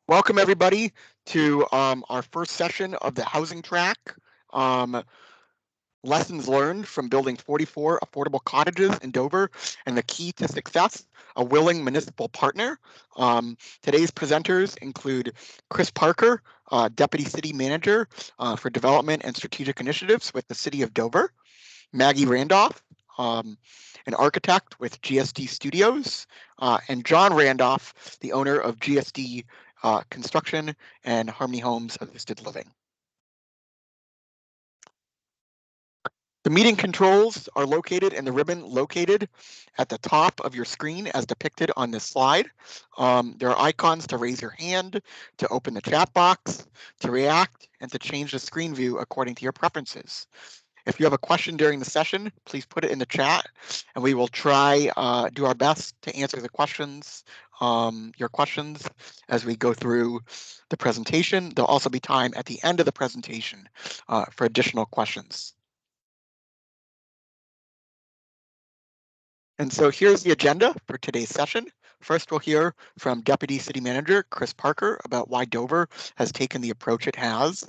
Welcome everybody to our first session of the housing track. Lessons learned from building 44 affordable cottages in Dover and the key to success, a willing municipal partner. Today's presenters include Chris Parker, Deputy City Manager for Development and Strategic Initiatives with the City of Dover, Maggie Randolph, an architect with GSD Studios, and John Randolph, the owner of GSD Construction and Harmony Homes Assisted Living. The meeting controls are located in the ribbon located at the top of your screen as depicted on this slide. There are icons to raise your hand, to open the chat box, to react, and to change the screen view according to your preferences. If you have a question during the session, please put it in the chat and we will try do our best to answer the questions, your questions as we go through the presentation. There'll also be time at the end of the presentation for additional questions. And so here's the agenda for today's session. First, we'll hear from Deputy City Manager Chris Parker about why Dover has taken the approach it has,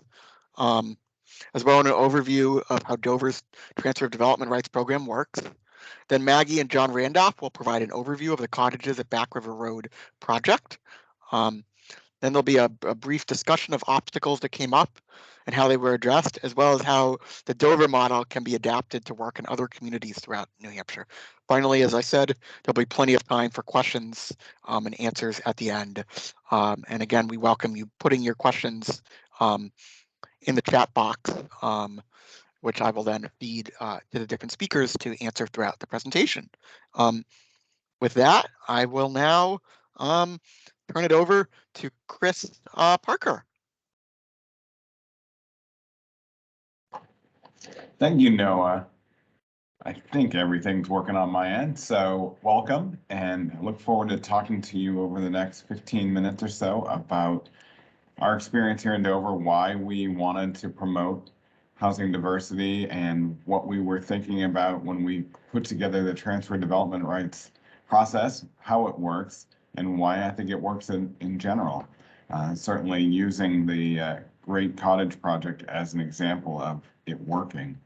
as well as an overview of how Dover's Transfer of Development Rights program works. Then Maggie and John Randolph will provide an overview of the Cottages at Back River Road project. Then there'll be a brief discussion of obstacles that came up and how they were addressed, as well as how the Dover model can be adapted to work in other communities throughout New Hampshire. Finally, as I said, there'll be plenty of time for questions and answers at the end. And again, we welcome you putting your questions in the chat box, which I will then feed to the different speakers to answer throughout the presentation. With that, I will now turn it over to Chris Parker. Thank you, Noah. I think everything's working on my end, so welcome, and I look forward to talking to you over the next 15 minutes or so about our experience here in Dover, why we wanted to promote housing diversity, and what we were thinking about when we put together the transfer development rights process, how it works, and why I think it works in general. Certainly using the Great Cottage project as an example of it working.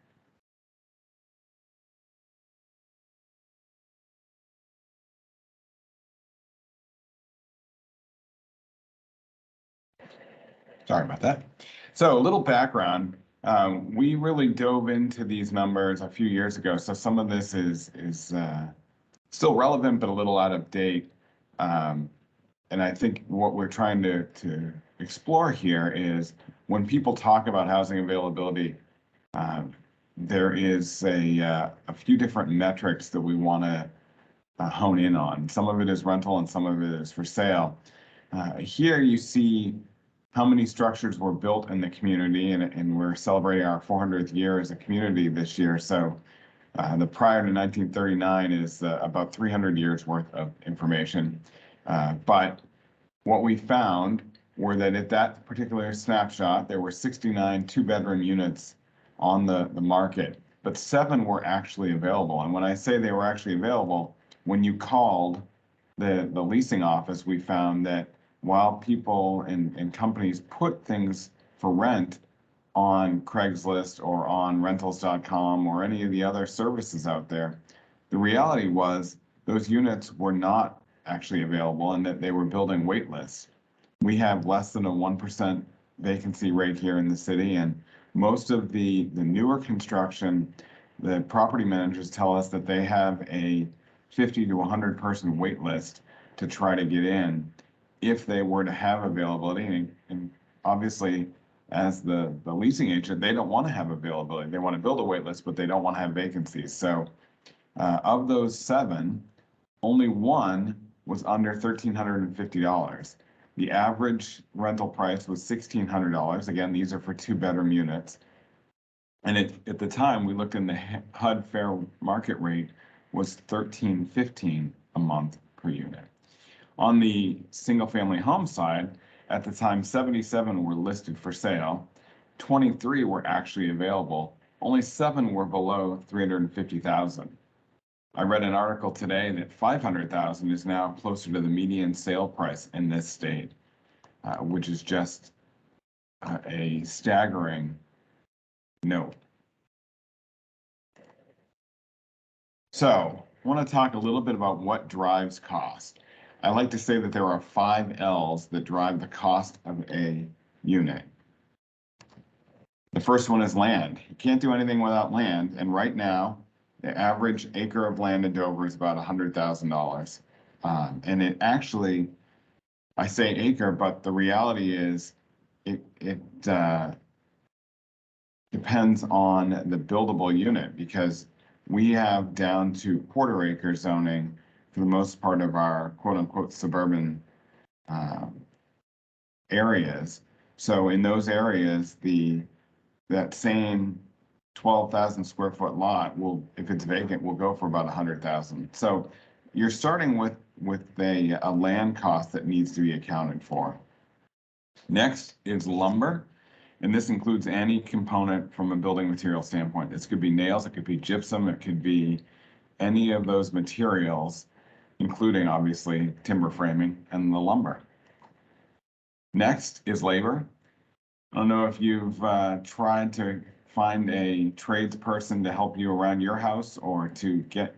Sorry about that. So a little background. We really dove into these numbers a few years ago, so some of this is still relevant, but a little out of date. And I think what we're trying to explore here is when people talk about housing availability, there is a few different metrics that we want to hone in on. Some of it is rental and some of it is for sale. Here you see how many structures were built in the community, and we're celebrating our 400th year as a community this year. So the prior to 1939 is about 300 years worth of information. But what we found were that at that particular snapshot, there were 69 two-bedroom units on the market, but 7 were actually available. And when I say they were actually available, when you called the leasing office, we found that while people and companies put things for rent on Craigslist or on rentals.com or any of the other services out there, the reality was those units were not actually available and that they were building wait lists. We have less than a 1% vacancy rate here in the city, and most of the newer construction, the property managers tell us that they have a 50 to 100 person wait list to try to get in if they were to have availability. And obviously, as the leasing agent, they don't want to have availability. They want to build a wait list, but they don't want to have vacancies. So of those 7, only 1 was under $1,350. The average rental price was $1,600. Again, these are for 2-bedroom units. And at the time, we looked in the HUD fair market rate was $1,315 a month per unit. On the single-family home side, at the time, 77 were listed for sale. 23 were actually available. Only 7 were below $350,000. I read an article today that $500,000 is now closer to the median sale price in this state. which is just a staggering note. So I want to talk a little bit about what drives cost. I like to say that there are 5 L's that drive the cost of a unit. The first one is land. You can't do anything without land, and right now, the average acre of land in Dover is about $100,000. And it actually, I say acre, but the reality is it depends on the buildable unit, because we have down to quarter acre zoning for the most part of our quote unquote suburban areas. So in those areas, that same 12,000 square foot lot will, if it's vacant, will go for about 100,000. So you're starting with a land cost that needs to be accounted for. Next is lumber, and this includes any component from a building material standpoint. This could be nails, it could be gypsum, it could be any of those materials, including obviously timber framing and the lumber. Next is labor. I don't know if you've tried to find a tradesperson to help you around your house or to get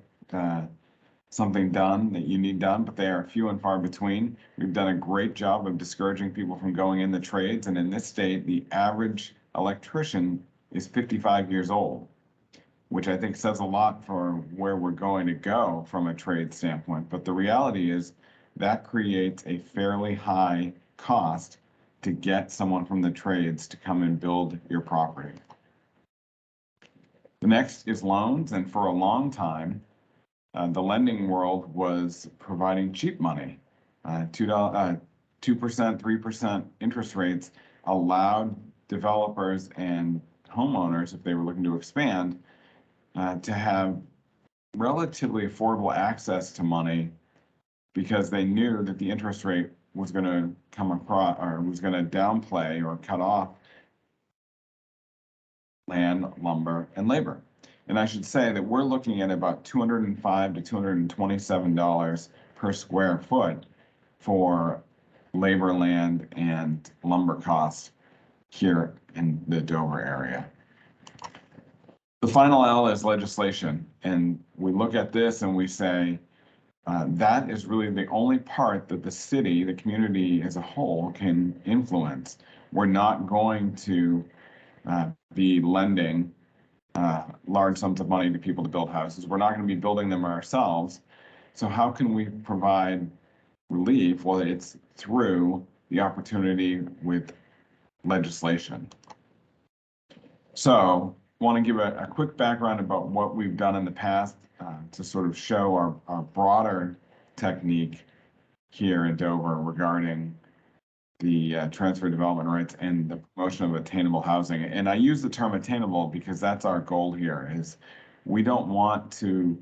something done that you need done, but they are few and far between. We've done a great job of discouraging people from going in the trades, and in this state, the average electrician is 55 years old, which I think says a lot for where we're going to go from a trade standpoint. But the reality is that creates a fairly high cost to get someone from the trades to come and build your property. The next is loans, and for a long time, the lending world was providing cheap money. 2%, 3% interest rates allowed developers and homeowners, if they were looking to expand, to have relatively affordable access to money, because they knew that the interest rate was going to come across, or was going to downplay or cut off land, lumber, and labor. And I should say that we're looking at about $205 to $227 per square foot for labor, land, and lumber costs here in the Dover area. The final L is legislation. And we look at this and we say, that is really the only part that the city, the community as a whole, can influence. We're not going to be lending large sums of money to people to build houses. We're not going to be building them ourselves. So how can we provide relief? Well, it's through the opportunity with legislation. So I want to give a quick background about what we've done in the past to sort of show our broader technique here in Dover regarding the transfer development rights and the promotion of attainable housing. And I use the term attainable because that's our goal here. Is we don't want to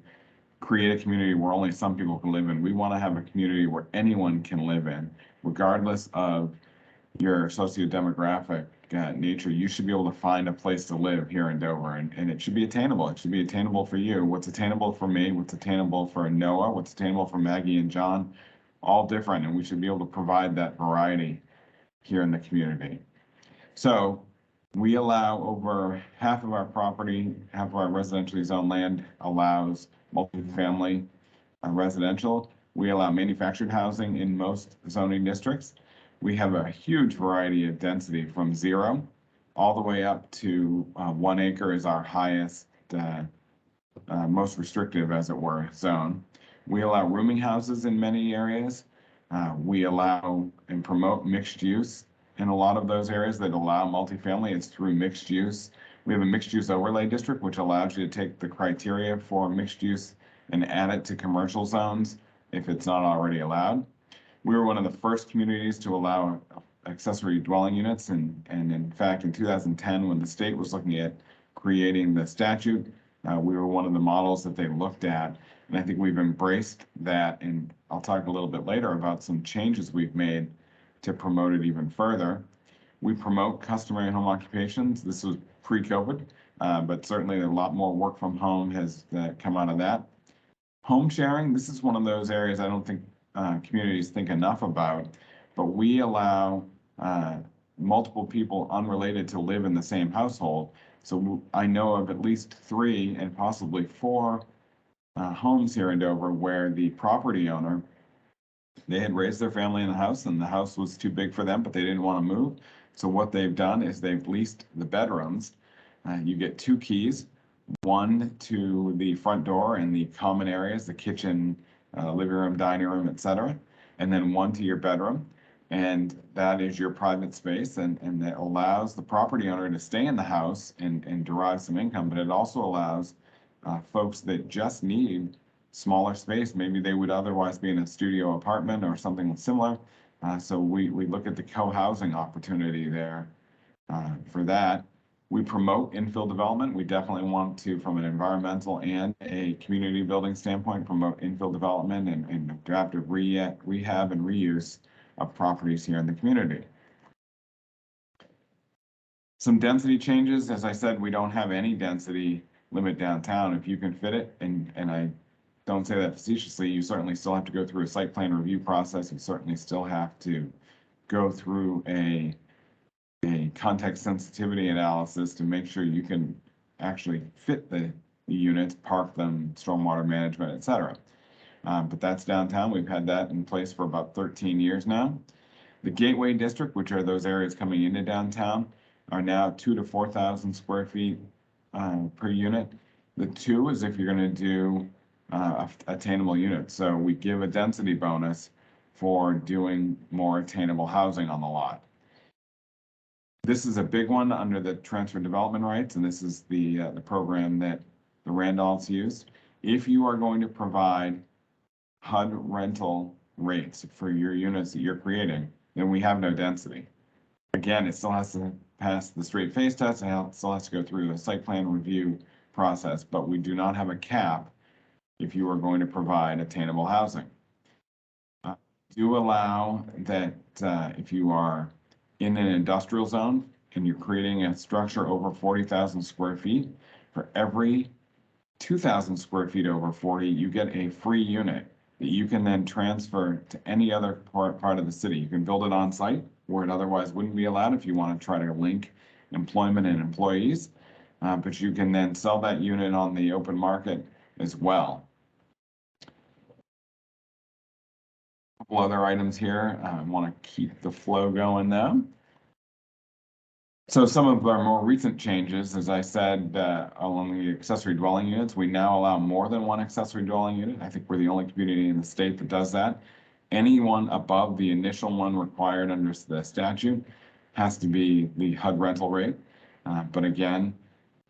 create a community where only some people can live in. We want to have a community where anyone can live in, regardless of your sociodemographic nature. You should be able to find a place to live here in Dover, and it should be attainable. It should be attainable for you. What's attainable for me, what's attainable for Noah, what's attainable for Maggie and John, all different, and we should be able to provide that variety here in the community. So we allow over half of our property, half of our residentially zoned land allows multifamily residential. We allow manufactured housing in most zoning districts. We have a huge variety of density from 0 all the way up to 1 acre is our highest, most restrictive, as it were, zone. We allow rooming houses in many areas. We allow and promote mixed use in a lot of those areas that allow multifamily. It's through mixed use. We have a mixed use overlay district, which allows you to take the criteria for mixed use and add it to commercial zones if it's not already allowed. We were one of the first communities to allow accessory dwelling units, and in fact, in 2010, when the state was looking at creating the statute, we were one of the models that they looked at, and I think we've embraced that, and I'll talk a little bit later about some changes we've made to promote it even further. We promote customary home occupations. This was pre-COVID, but certainly a lot more work from home has come out of that. Home sharing, this is one of those areas I don't think communities think enough about, but we allow multiple people unrelated to live in the same household. So I know of at least 3 and possibly 4 homes here in Dover where the property owner, they had raised their family in the house and the house was too big for them, but they didn't want to move. So what they've done is they've leased the bedrooms. You get 2 keys, one to the front door and the common areas, the kitchen, living room, dining room, etc., and then one to your bedroom. And that is your private space, and that allows the property owner to stay in the house and derive some income, but it also allows folks that just need smaller space. Maybe they would otherwise be in a studio apartment or something similar. So we look at the co-housing opportunity there for that. We promote infill development. We definitely want to, from an environmental and a community building standpoint, promote infill development and adaptive rehab and reuse of properties here in the community. Some density changes. As I said, we don't have any density limit downtown. If you can fit it, and I don't say that facetiously, you certainly still have to go through a site plan review process. You certainly still have to go through a context sensitivity analysis to make sure you can actually fit the units, park them, stormwater management, etc. But that's downtown. We've had that in place for about 13 years now. The Gateway District, which are those areas coming into downtown, are now 2,000 to 4,000 square feet per unit. The 2 is if you're going to do attainable units. So we give a density bonus for doing more attainable housing on the lot. This is a big one under the transfer development rights, and this is the program that the Randolphs used. If you are going to provide HUD rental rates for your units that you're creating, then we have no density. Again, it still has to pass the straight face test, and it still has to go through a site plan review process, but we do not have a cap if you are going to provide attainable housing. Do allow that if you are in an industrial zone and you're creating a structure over 40,000 square feet, for every 2,000 square feet over 40, you get a free unit that you can then transfer to any other part of the city. You can build it on site where it otherwise wouldn't be allowed if you want to try to link employment and employees, but you can then sell that unit on the open market as well. A couple other items here. I want to keep the flow going though. So some of our more recent changes, as I said, along the accessory dwelling units, we now allow more than 1 accessory dwelling unit. I think we're the only community in the state that does that. Anyone above the initial one required under the statute has to be the HUD rental rate. But again,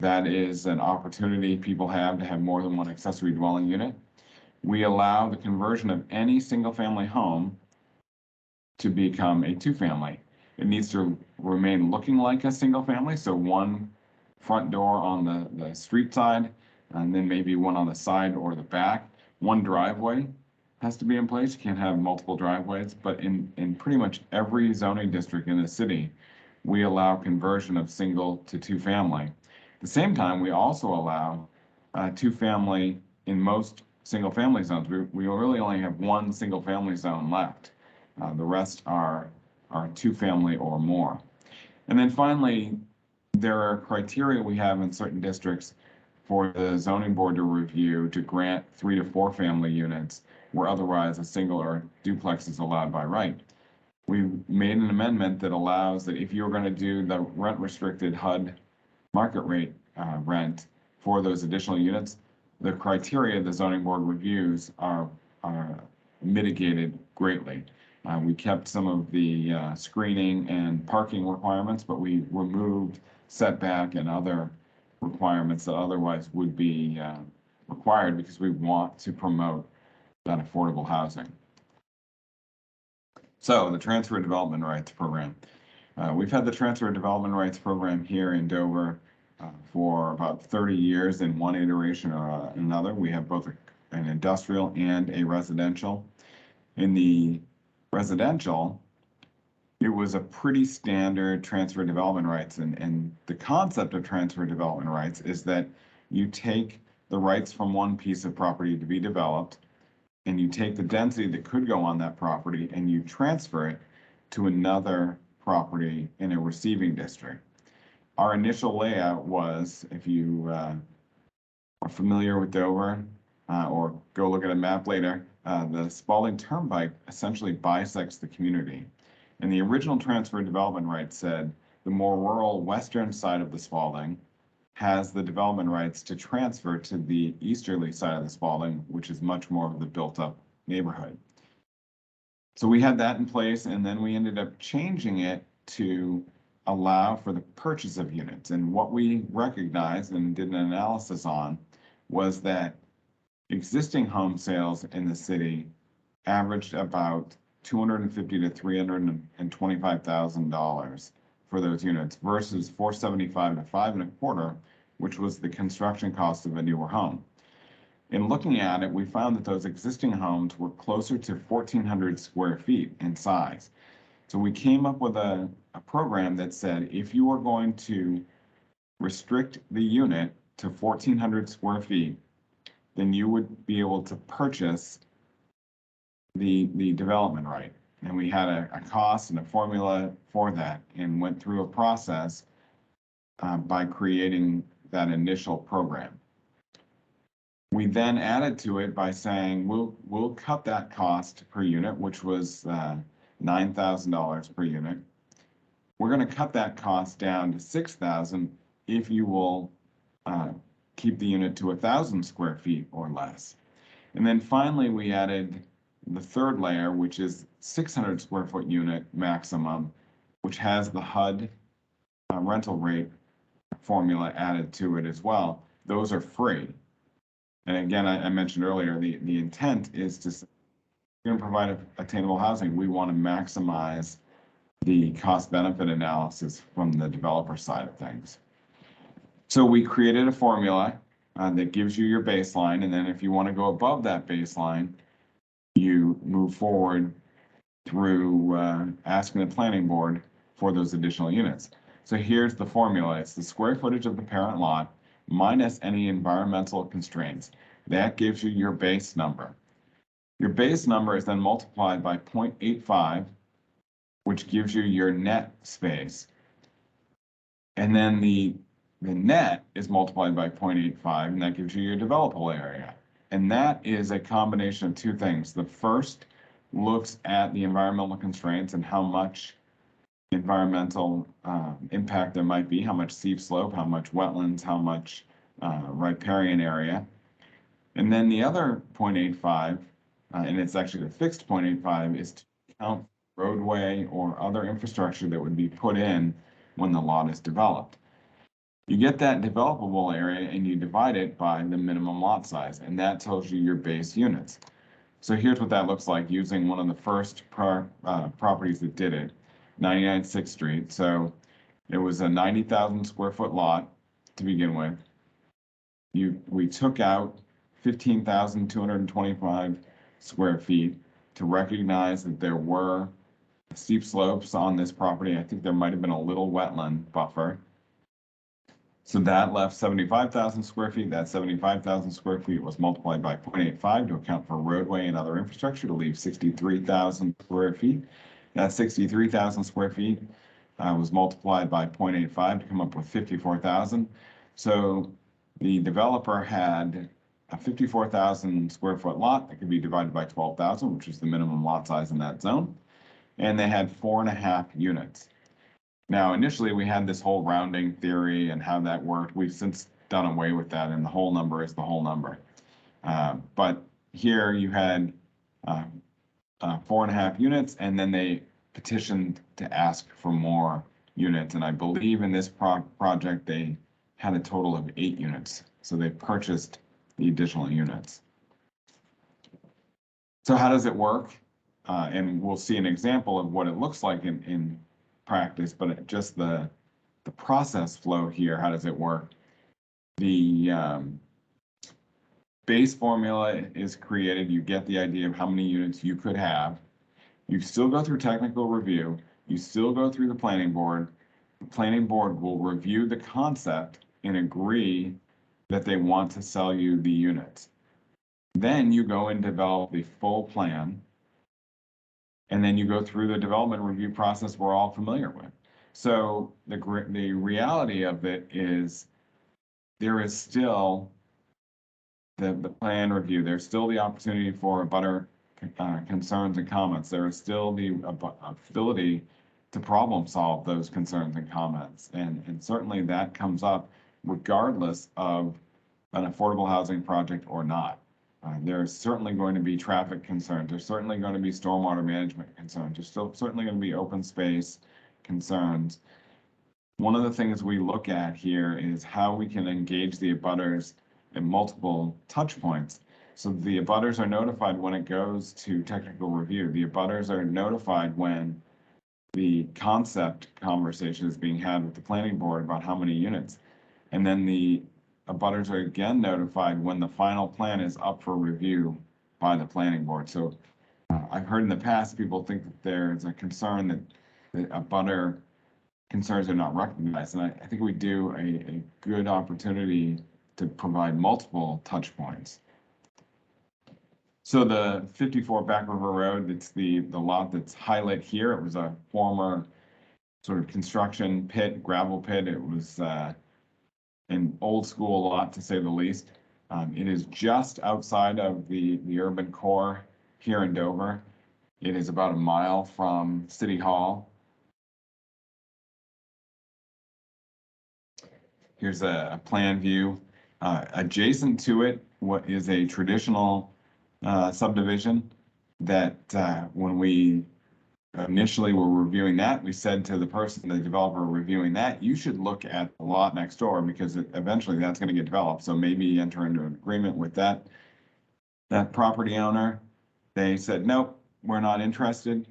that is an opportunity people have to have more than 1 accessory dwelling unit. We allow the conversion of any single family home to become a 2-family. It needs to remain looking like a single family, so 1 front door on the street side, and then maybe 1 on the side or the back. 1 driveway has to be in place. You can't have multiple driveways, but in pretty much every zoning district in the city, we allow conversion of single to 2-family. At the same time, we also allow 2-family in most single-family zones. We really only have 1 single-family zone left. The rest are 2-family or more. And then finally, there are criteria we have in certain districts for the zoning board to review to grant 3 to 4 family units where otherwise a single or duplex is allowed by right. We made an amendment that allows that if you're going to do the rent restricted HUD market rate rent for those additional units, the criteria the zoning board reviews are mitigated greatly. We kept some of the screening and parking requirements, but we removed setback and other requirements that otherwise would be required because we want to promote that affordable housing. So the Transfer Development Rights Program. We've had the Transfer Development Rights Program here in Dover for about 30 years in one iteration or another. We have both an industrial and a residential. In the residential, it was a pretty standard transfer development rights. And the concept of transfer development rights is that you take the rights from one piece of property to be developed, and you take the density that could go on that property and you transfer it to another property in a receiving district. Our initial layout was, if you are familiar with Dover, or go look at a map later, the Spalding Turnpike essentially bisects the community. And the original transfer development rights said the more rural western side of the Spalding has the development rights to transfer to the easterly side of the Spalding, which is much more of the built-up neighborhood. So we had that in place, and then we ended up changing it to allow for the purchase of units. And what we recognized and did an analysis on was that existing home sales in the city averaged about $250,000 to $325,000 for those units versus $475,000 to $525,000, which was the construction cost of a newer home. In looking at it, we found that those existing homes were closer to 1,400 square feet in size. So we came up with a program that said, if you are going to restrict the unit to 1,400 square feet, then you would be able to purchase the development right. And we had a cost and a formula for that, and went through a process by creating that initial program. We then added to it by saying we'll cut that cost per unit, which was $9,000 per unit. We're going to cut that cost down to $6,000 if you will keep the unit to 1,000 square feet or less. And then finally, we added the third layer, which is 600 square foot unit maximum, which has the HUD rental rate formula added to it as well. Those are free. And again, I mentioned earlier, the intent is to, we're going to provide attainable housing. We want to maximize the cost benefit analysis from the developer side of things. So we created a formula that gives you your baseline. And then if you want to go above that baseline, you move forward through asking the planning board for those additional units. So here's the formula. It's the square footage of the parent lot minus any environmental constraints. That gives you your base number. Your base number is then multiplied by 0.85, which gives you your net space. And then the net is multiplied by 0.85, and that gives you your developable area. And that is a combination of two things. The first looks at the environmental constraints and how much environmental impact there might be, how much steep slope, how much wetlands, how much riparian area. And then the other 0.85, and it's actually the fixed 0.85, is to count roadway or other infrastructure that would be put in when the lot is developed. You get that developable area and you divide it by the minimum lot size, and that tells you your base units. So here's what that looks like using one of the first properties that did it, 99 6th Street. So it was a 90,000 square foot lot to begin with. We took out 15,225 square feet to recognize that there were steep slopes on this property. I think there might have been a little wetland buffer. So that left 75,000 square feet. That 75,000 square feet was multiplied by 0.85 to account for roadway and other infrastructure to leave 63,000 square feet. That 63,000 square feet was multiplied by 0.85 to come up with 54,000. So the developer had a 54,000 square foot lot that could be divided by 12,000, which is the minimum lot size in that zone. And they had 4.5 units. Now, initially, we had this whole rounding theory and how that worked. We've since done away with that, and the whole number is the whole number. But here you had 4.5 units, and then they petitioned to ask for more units. And I believe in this project, they had a total of 8 units. So they purchased the additional units. So how does it work? And we'll see an example of what it looks like in practice, but just the process flow here, how does it work? The base formula is created. You get the idea of how many units you could have. You still go through technical review. You still go through the planning board. The planning board will review the concept and agree that they want to sell you the units. Then you go and develop the full plan. And then you go through the development review process we're all familiar with. So the reality of it is there is still the plan review. There's still the opportunity for abutter concerns and comments. There is still the ability to problem solve those concerns and comments. And certainly that comes up regardless of an affordable housing project or not. There's certainly going to be traffic concerns. There's certainly going to be stormwater management concerns. There's still certainly going to be open space concerns. One of the things we look at here is how we can engage the abutters in multiple touch points. So the abutters are notified when it goes to technical review. The abutters are notified when the concept conversation is being had with the planning board about how many units. And then the abutters are again notified when the final plan is up for review by the planning board. So I've heard in the past people think that there's a concern that abutter concerns are not recognized. And I think we do a good opportunity to provide multiple touch points. So the 54 Back River Road, it's the lot that's highlighted here. It was a former sort of construction pit, gravel pit. It was an old school lot, to say the least. It is just outside of the urban core here in Dover. It is about a mile from City Hall. Here's a plan view. Adjacent to it, what is a traditional subdivision that when we initially were reviewing that, we said to the person, the developer reviewing that, you should look at the lot next door because eventually that's going to get developed. So maybe enter into an agreement with that property owner. They said, nope, we're not interested.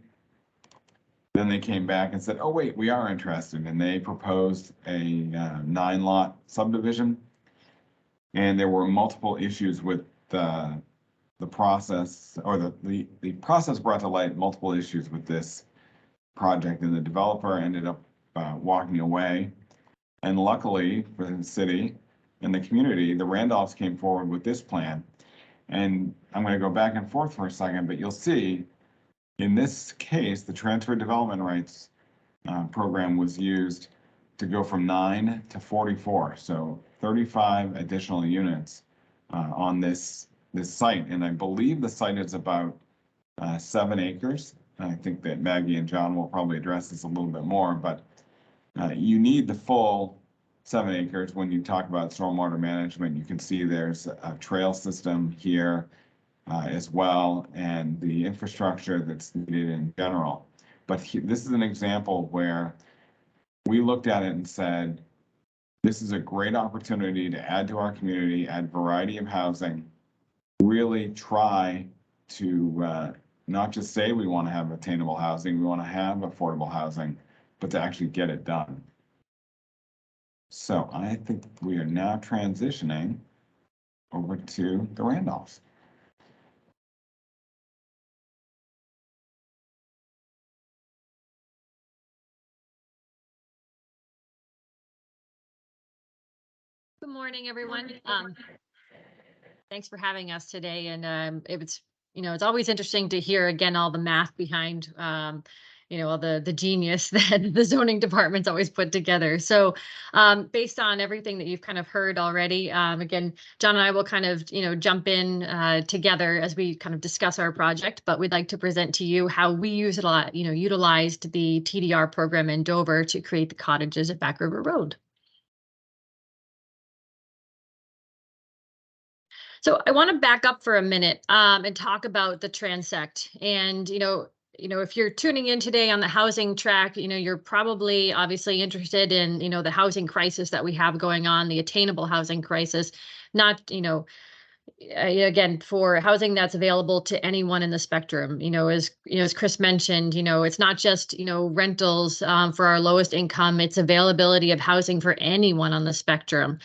Then they came back and said, oh, wait, we are interested. And they proposed a 9-lot subdivision. And there were multiple issues with the process, or the process brought to light multiple issues with this project, and the developer ended up walking away. And luckily for the city and the community, the Randolphs came forward with this plan. And I'm going to go back and forth for a second, but you'll see in this case, the transfer development rights program was used to go from 9 to 44. So 35 additional units on this site. And I believe the site is about 7 acres. I think that Maggie and John will probably address this a little bit more, but you need the full 7 acres when you talk about stormwater management. You can see there's a trail system here as well, and the infrastructure that's needed in general. But this is an example where we looked at it and said, this is a great opportunity to add to our community, add variety of housing, really try to not just say we want to have attainable housing, we want to have affordable housing, but to actually get it done. So I think we are now transitioning over to the Randolphs. Good morning, everyone. Thanks for having us today. And it's always interesting to hear again all the math behind all the genius that the zoning department's always put together. So based on everything that you've kind of heard already, again, John and I will kind of jump in together as we kind of discuss our project. But we'd like to present to you how we utilized the TDR program in Dover to create the cottages at Back River Road. So I want to back up for a minute and talk about the transect. And, if you're tuning in today on the housing track, you're probably obviously interested in, the housing crisis that we have going on, the attainable housing crisis, not, again, for housing that's available to anyone in the spectrum. As Chris mentioned, it's not just, rentals for our lowest income, it's availability of housing for anyone on the spectrum.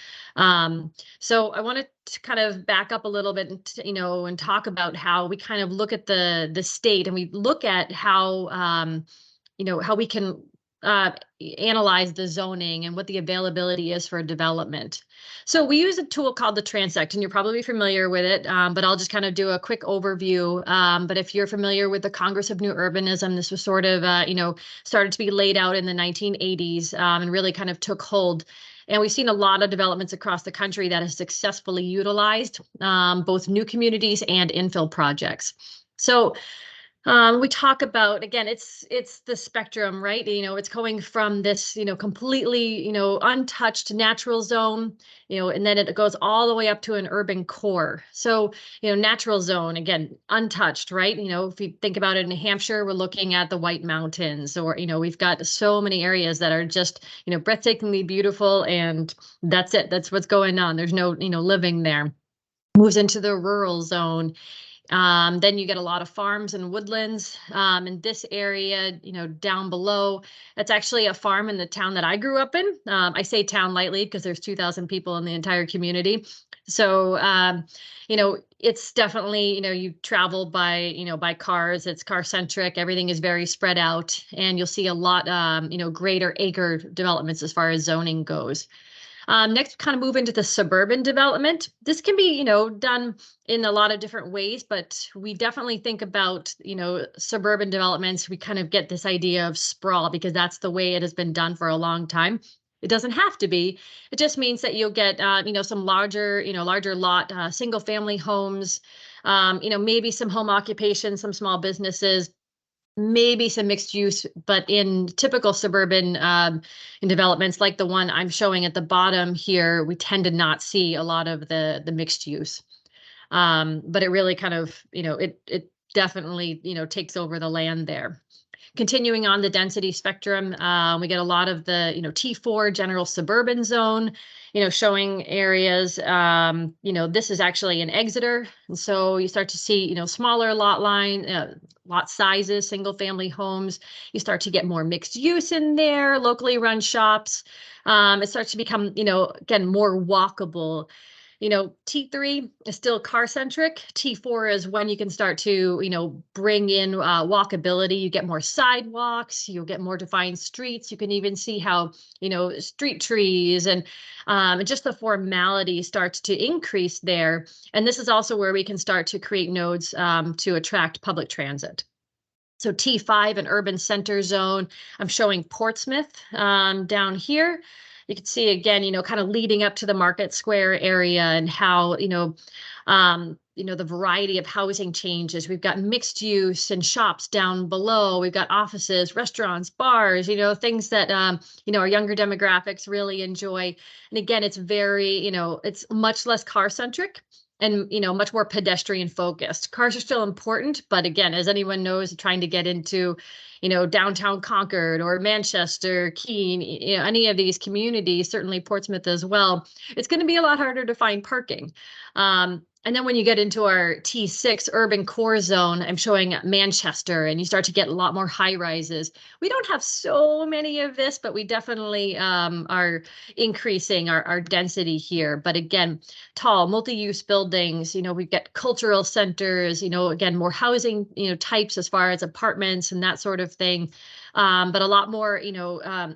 So I wanted to kind of back up a little bit and talk about how we kind of look at the state, and we look at how, how we can analyze the zoning and what the availability is for development. So we use a tool called the Transect, and you're probably familiar with it, but I'll just kind of do a quick overview. But if you're familiar with the Congress of New Urbanism, this was sort of, started to be laid out in the 1980s and really kind of took hold. And we've seen a lot of developments across the country that have successfully utilized both new communities and infill projects. So we talk about, again, it's the spectrum, right? It's going from this, completely, untouched natural zone, and then it goes all the way up to an urban core. So, natural zone, again, untouched, right? If you think about it in New Hampshire, we're looking at the White Mountains, or, we've got so many areas that are just, breathtakingly beautiful, and that's it. That's what's going on. There's no, living there. Moves into the rural zone. Then you get a lot of farms and woodlands. In this area, down below, that's actually a farm in the town that I grew up in. I say town lightly because there's 2,000 people in the entire community. So, it's definitely, you travel by cars, it's car centric, everything is very spread out, and you'll see a lot, greater acre developments as far as zoning goes. Next, kind of move into the suburban development. This can be, done in a lot of different ways, but we definitely think about, suburban developments. We kind of get this idea of sprawl because that's the way it has been done for a long time. It doesn't have to be. It just means that you'll get, some larger lot, single family homes, maybe some home occupation, some small businesses, maybe some mixed use, but in typical suburban in developments like the one I'm showing at the bottom here, we tend to not see a lot of the mixed use. But it really kind of, it definitely, takes over the land there. Continuing on the density spectrum, we get a lot of the, T4 general suburban zone, showing areas, this is actually an Exeter. And so you start to see, smaller lot sizes, single family homes. You start to get more mixed use in there, locally run shops. It starts to become, again, more walkable. T3 is still car centric. T4 is when you can start to, bring in walkability. You get more sidewalks, you'll get more defined streets. You can even see how, street trees and just the formality starts to increase there. And this is also where we can start to create nodes to attract public transit. So T5, an urban center zone. I'm showing Portsmouth down here. You can see again, kind of leading up to the Market Square area and how, the variety of housing changes. We've got mixed use and shops down below. We've got offices, restaurants, bars, things that, our younger demographics really enjoy. And again, it's very, it's much less car centric and, much more pedestrian focused. Cars are still important, but again, as anyone knows, trying to get into, downtown Concord or Manchester, Keene, any of these communities, certainly Portsmouth as well, it's going to be a lot harder to find parking. And then when you get into our T6 urban core zone, I'm showing Manchester, and you start to get a lot more high rises. We don't have so many of this, but we definitely are increasing our density here. But again, tall multi-use buildings, we get cultural centers, again, more housing, types as far as apartments and that sort of thing. But a lot more,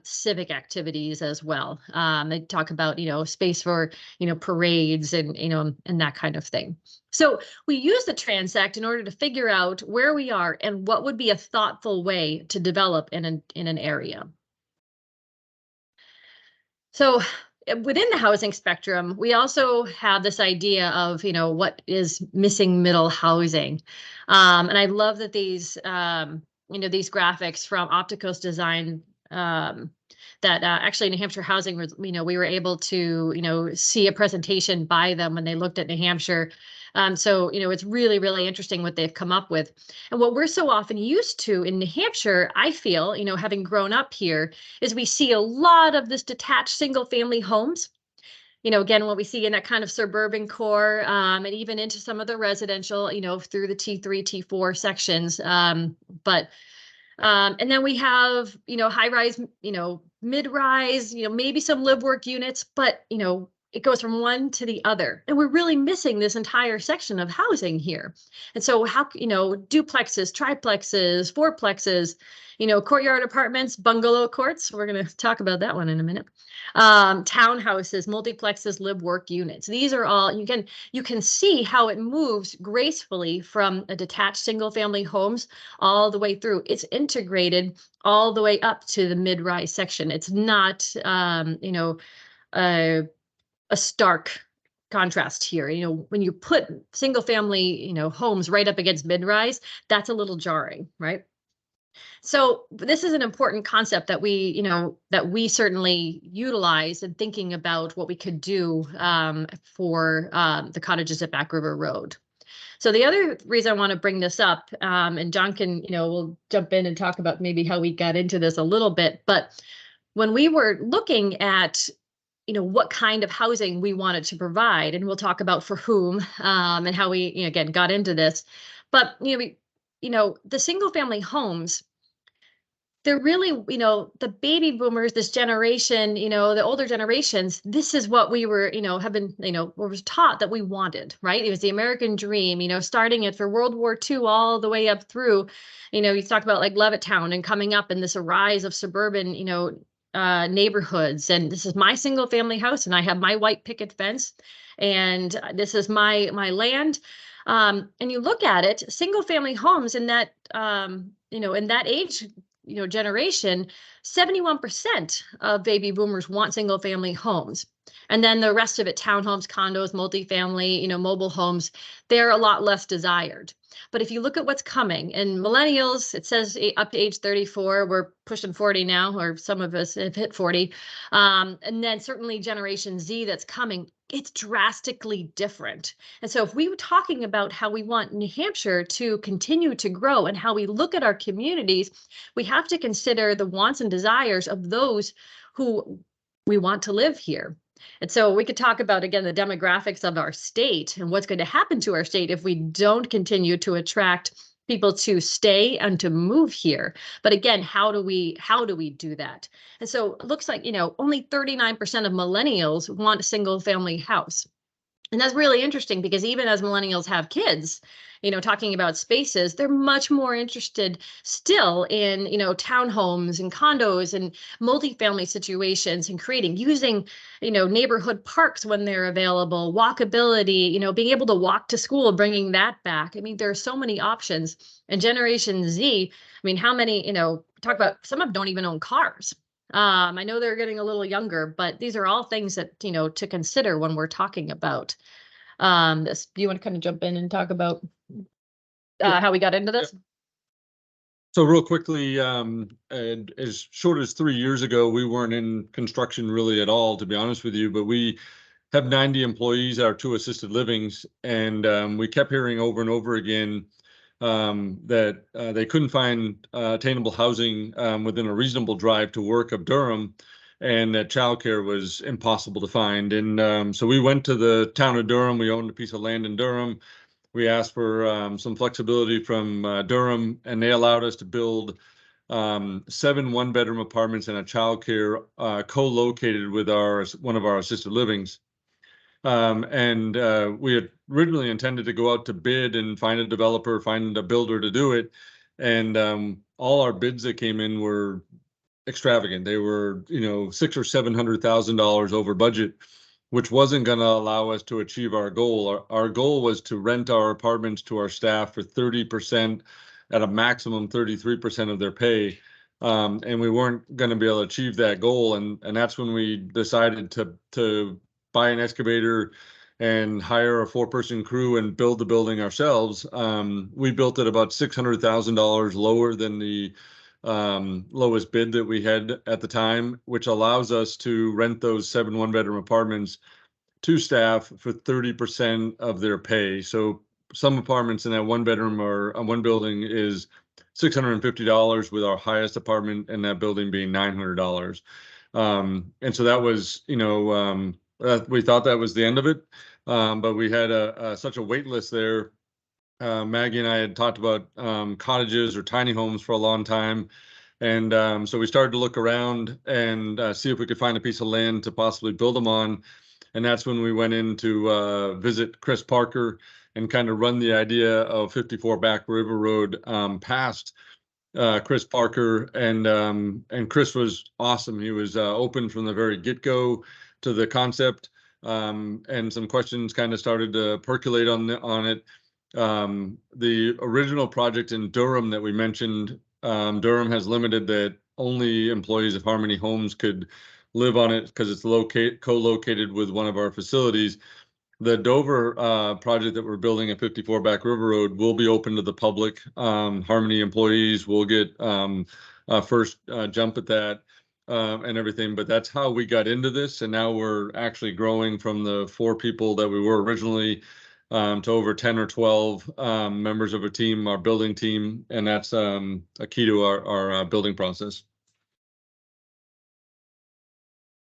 civic activities as well. They talk about, space for, parades and, and that kind of thing. So we use the Transect in order to figure out where we are and what would be a thoughtful way to develop in an area. So within the housing spectrum, we also have this idea of, what is missing middle housing. And I love that these, these graphics from Opticos Design that actually New Hampshire Housing was, we were able to, see a presentation by them when they looked at New Hampshire. So, it's really, really interesting what they've come up with. And what we're so often used to in New Hampshire, I feel, having grown up here, is we see a lot of this detached single family homes. Again, what we see in that kind of suburban core and even into some of the residential, through the T3, T4 sections. But and then we have, high rise, mid rise, maybe some live work units, but, it goes from one to the other. And we're really missing this entire section of housing here. And so how, you know, duplexes, triplexes, fourplexes, you know, courtyard apartments, bungalow courts. We're going to talk about that one in a minute. Townhouses, multiplexes, live work units. These are all, you can see how it moves gracefully from a detached single family homes all the way through. It's integrated all the way up to the mid-rise section. It's not, you know, a stark contrast here. You know, when you put single family, you know, homes right up against mid-rise, that's a little jarring, right? So this is an important concept that we, you know, that we certainly utilize in thinking about what we could do for the cottages at Back River Road. So the other reason I want to bring this up, and John can, you know, we'll jump in and talk about maybe how we got into this a little bit, but when we were looking at, you know, what kind of housing we wanted to provide, and we'll talk about for whom, and how we, you know, again, got into this. But, you know, the single family homes, they're really, you know, the baby boomers, this generation, you know, the older generations, this is what we were, you know, have been, you know, was taught that we wanted, right? It was the American dream, you know, starting it for World War II all the way up through, you know, you talk about like Levittown and coming up and this rise of suburban, you know, neighborhoods. And this is my single family house and I have my white picket fence and this is my land. And you look at it, single family homes in that, you know, in that age, you know, generation, 71% of baby boomers want single family homes. And then the rest of it, townhomes, condos, multifamily, you know, mobile homes, they're a lot less desired. But if you look at what's coming, and millennials, it says up to age 34, we're pushing 40 now, or some of us have hit 40. And then certainly Generation Z that's coming, it's drastically different. And so if we were talking about how we want New Hampshire to continue to grow and how we look at our communities, we have to consider the wants and desires of those who we want to live here. And so we could talk about, again, the demographics of our state and what's going to happen to our state if we don't continue to attract people to stay and to move here. But again, how do we do that? And so it looks like, you know, only 39% of millennials want a single family house. And that's really interesting because even as millennials have kids, you know, talking about spaces, they're much more interested still in, you know, townhomes and condos and multifamily situations and using, you know, neighborhood parks when they're available, walkability, you know, being able to walk to school, bringing that back. I mean, there are so many options. And Generation Z, I mean, how many, you know, talk about some of them don't even own cars. I know they're getting a little younger, but these are all things that, you know, to consider when we're talking about this. Do you want to kind of jump in and talk about how we got into this? So real quickly, and as short as 3 years ago, we weren't in construction really at all, to be honest with you, but we have 90 employees at our 2 assisted livings, and we kept hearing over and over again that they couldn't find attainable housing within a reasonable drive to work of Durham, and that childcare was impossible to find. And so we went to the town of Durham. We owned a piece of land in Durham. We asked for some flexibility from Durham, and they allowed us to build 7 one-bedroom apartments and a childcare co-located with one of our assisted livings. And we had originally intended to go out to bid and find a developer, find a builder to do it. And all our bids that came in were extravagant. They were, you know, $600,000 or $700,000 over budget, which wasn't going to allow us to achieve our goal. Our goal was to rent our apartments to our staff for 30% at a maximum 33% of their pay. And we weren't going to be able to achieve that goal. And that's when we decided to buy an excavator and hire a 4-person crew and build the building ourselves. We built it about $600,000 lower than the lowest bid that we had at the time, which allows us to rent those 7 one-bedroom apartments to staff for 30% of their pay. So some apartments in that 1-bedroom or one building is $650, with our highest apartment in that building being $900. And so that was, you know, we thought that was the end of it, but we had such a wait list there. Maggie and I had talked about cottages or tiny homes for a long time. And so we started to look around and see if we could find a piece of land to possibly build them on. And that's when we went in to visit Chris Parker and kind of run the idea of 54 Back River Road past Chris Parker, and Chris was awesome. He was open from the very get-go to the concept, and some questions kind of started to percolate on it. The original project in Durham that we mentioned, Durham has limited that only employees of Harmony Homes could live on it because it's co-located with one of our facilities. The Dover project that we're building at 54 Back River Road will be open to the public. Harmony employees will get a first jump at that and everything, but that's how we got into this. And now we're actually growing from the 4 people that we were originally to over 10 or 12 members of a team, our building team, and that's a key to our building process.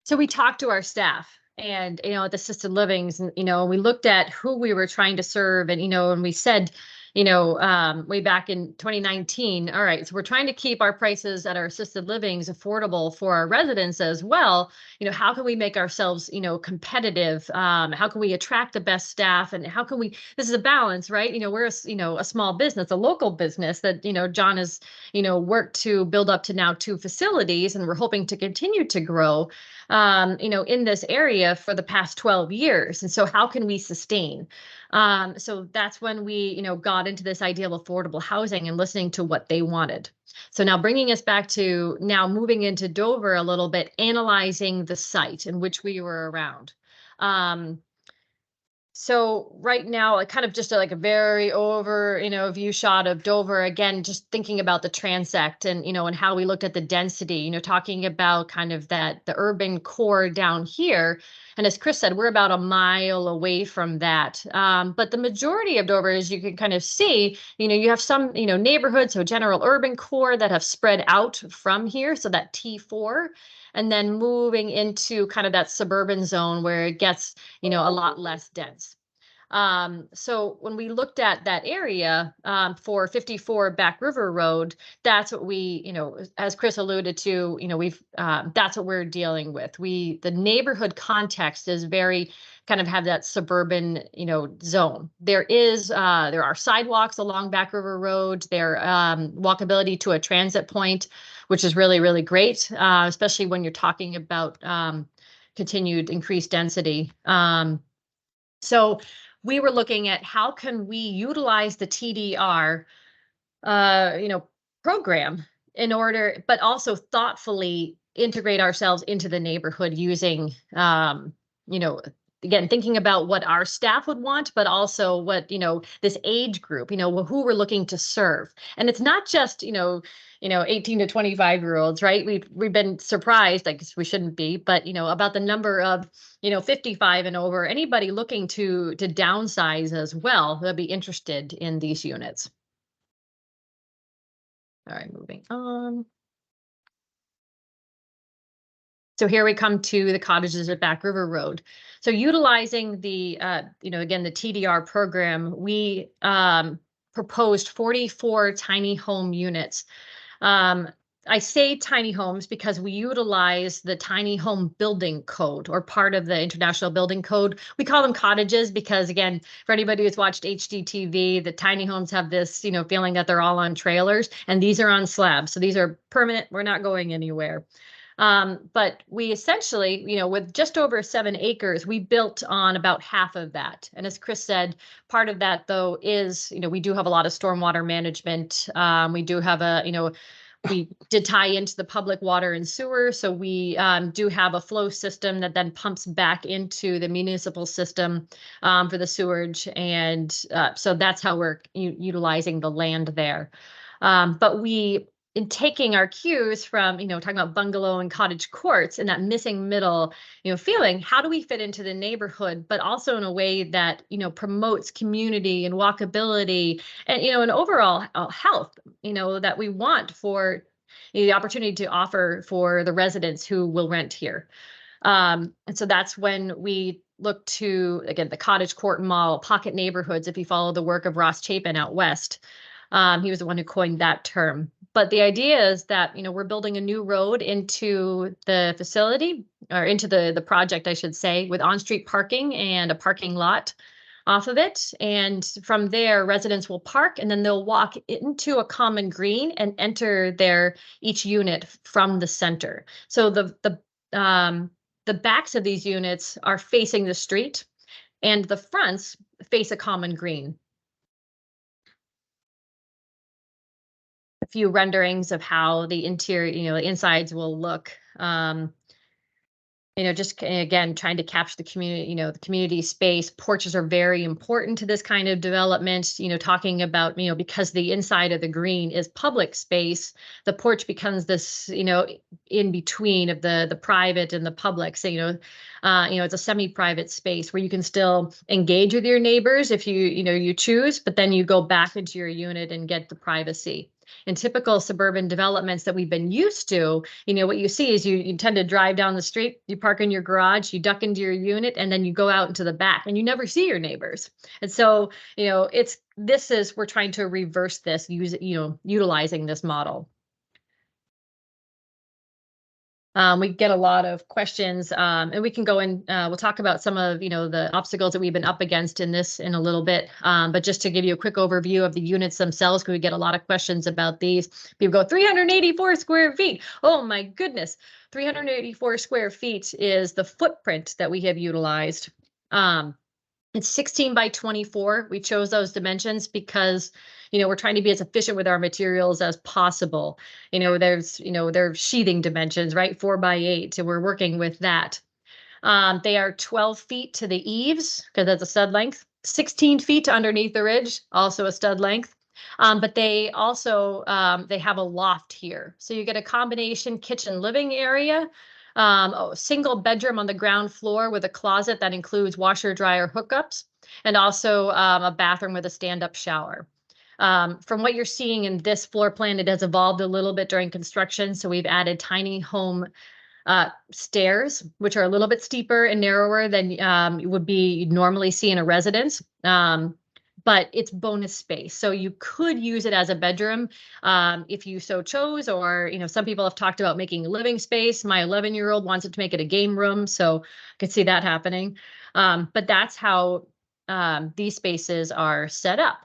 So we talked to our staff and, at the assisted livings, and, we looked at who we were trying to serve, and, and we said, way back in 2019, all right, so we're trying to keep our prices at our assisted livings affordable for our residents as well. How can we make ourselves, competitive? How can we attract the best staff, and how can we, this is a balance, right? We're a small business, a local business that, John has, worked to build up to now 2 facilities, and we're hoping to continue to grow, in this area for the past 12 years. And so how can we sustain? So that's when we, got into this idea of affordable housing and listening to what they wanted. So now bringing us back to now moving into Dover a little bit, analyzing the site in which we were around. So right now, kind of just like a very over, view shot of Dover, again, just thinking about the transect and, and how we looked at the density, talking about kind of the urban core down here. And as Chris said, we're about a mile away from that. But the majority of Dover, as you can kind of see, you have some, neighborhoods, so general urban core that have spread out from here. So that T4, and then moving into kind of that suburban zone where it gets, a lot less dense. So when we looked at that area for 54 Back River Road, that's what we, as Chris alluded to, we've that's what we're dealing with. The neighborhood context is very kind of have that suburban, zone. There are sidewalks along Back River Road. There walkability to a transit point, which is really, really great, especially when you're talking about continued increased density. So we were looking at how can we utilize the TDR, program in order, but also thoughtfully integrate ourselves into the neighborhood using, again, thinking about what our staff would want, but also what, this age group, who we're looking to serve. And it's not just, 18 to 25-year-olds, right? We've been surprised, I guess we shouldn't be, but, about the number of, 55 and over, anybody looking to downsize as well, they'll be interested in these units. All right, moving on. So here we come to the cottages at Back River Road. So utilizing the, again, the TDR program, we proposed 44 tiny home units. I say tiny homes because we utilize the tiny home building code, or part of the International Building Code. We call them cottages because, again, for anybody who's watched HGTV, the tiny homes have this, feeling that they're all on trailers, and these are on slabs. So these are permanent. We're not going anywhere. But we essentially, with just over 7 acres, we built on about half of that. And as Chris said, part of that, though, is, we do have a lot of stormwater management. We do have we did tie into the public water and sewer. So we do have a flow system that then pumps back into the municipal system for the sewage. And so that's how we're utilizing the land there. But in taking our cues from, talking about bungalow and cottage courts and that missing middle, feeling, how do we fit into the neighborhood, but also in a way that, promotes community and walkability and, and overall health, that we want for the opportunity to offer for the residents who will rent here. And so that's when we look to, again, the cottage court model, pocket neighborhoods, if you follow the work of Ross Chapin out west. He was the one who coined that term. But the idea is that, we're building a new road into the facility, or into the project, I should say, with on-street parking and a parking lot off of it. And from there, residents will park and then they'll walk into a common green and enter each unit from the center. So the backs of these units are facing the street and the fronts face a common green. A few renderings of how the interior, the insides will look. Just again, trying to capture the community, the community space. Porches are very important to this kind of development, talking about, because the inside of the green is public space, the porch becomes this, in between of the private and the public. So, it's a semi-private space where you can still engage with your neighbors if you choose, but then you go back into your unit and get the privacy. In typical suburban developments that we've been used to, what you see is you tend to drive down the street, you park in your garage, you duck into your unit, and then you go out into the back and you never see your neighbors. And so, we're trying to reverse this, utilizing this model. We get a lot of questions, and we can go in, we'll talk about some of, the obstacles that we've been up against in this in a little bit. But just to give you a quick overview of the units themselves, because we get a lot of questions about these. People go 384 square feet. Oh my goodness. 384 square feet is the footprint that we have utilized. It's 16 by 24. We chose those dimensions because, we're trying to be as efficient with our materials as possible. There's sheathing dimensions, right? 4 by 8. So we're working with that. They are 12 feet to the eaves because that's a stud length. 16 feet to underneath the ridge, also a stud length. But they also, they have a loft here. So you get a combination kitchen living area. A single bedroom on the ground floor with a closet that includes washer dryer hookups, and also a bathroom with a stand-up shower. From what you're seeing in this floor plan, it has evolved a little bit during construction. So we've added tiny home stairs, which are a little bit steeper and narrower than you would be normally see in a residence. But it's bonus space. So you could use it as a bedroom if you so chose, or, some people have talked about making a living space. My 11-year-old wants it to make it a game room. So I could see that happening. But that's how these spaces are set up.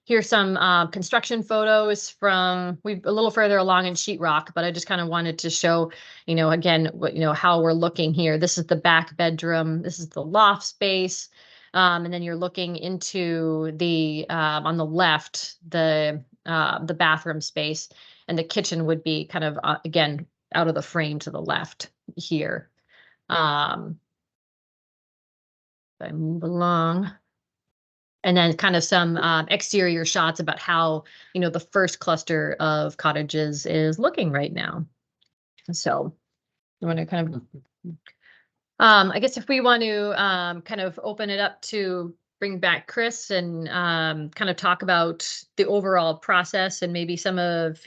Here's some construction photos from, we're a little further along in sheetrock, but I just kind of wanted to show, again, how we're looking here. This is the back bedroom. This is the loft space. And then you're looking into the, on the left, the bathroom space, and the kitchen would be kind of, again, out of the frame to the left here. If I move along. And then kind of some exterior shots about how, the first cluster of cottages is looking right now. So you want to kind of, I guess if we want to kind of open it up to bring back Chris and kind of talk about the overall process and maybe some of,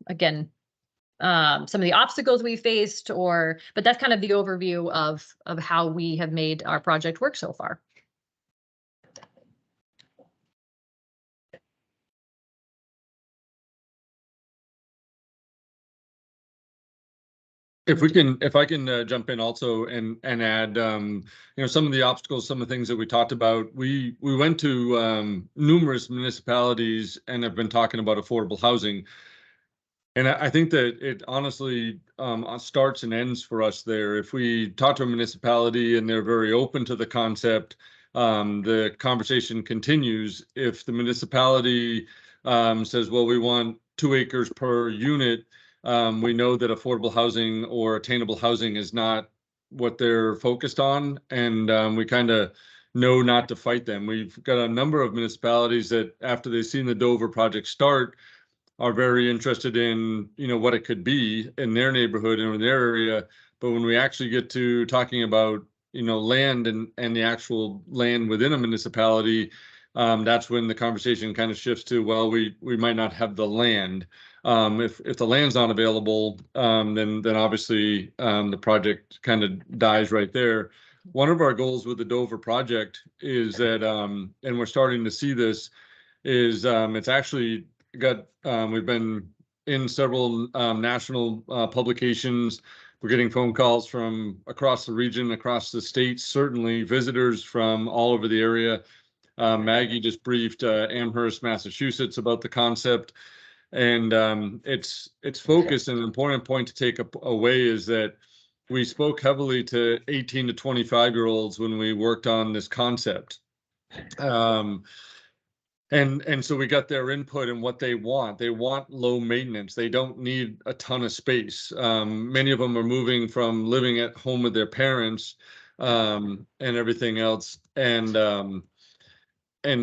again, some of the obstacles we faced, but that's kind of the overview of how we have made our project work so far. If I can jump in also and add, some of the obstacles, some of the things that we talked about. We went to numerous municipalities and have been talking about affordable housing. And I think that it honestly starts and ends for us there. If we talk to a municipality and they're very open to the concept, the conversation continues. If the municipality says, well, we want 2 acres per unit, we know that affordable housing or attainable housing is not what they're focused on, and we kind of know not to fight them. We've got a number of municipalities that, after they've seen the Dover project start, are very interested in, what it could be in their neighborhood and in their area. But when we actually get to talking about, land and the actual land within a municipality, that's when the conversation kind of shifts to, well, we might not have the land. If the land's not available, then obviously the project kind of dies right there. One of our goals with the Dover project is that, and we're starting to see this, is it's actually got, we've been in several national publications. We're getting phone calls from across the region, across the state, certainly visitors from all over the area. Maggie just briefed Amherst, Massachusetts about the concept. And its focus, and an important point to take away is that we spoke heavily to 18 to 25-year-olds when we worked on this concept. And so we got their input and what they want. They want low maintenance. They don't need a ton of space. Many of them are moving from living at home with their parents and everything else, and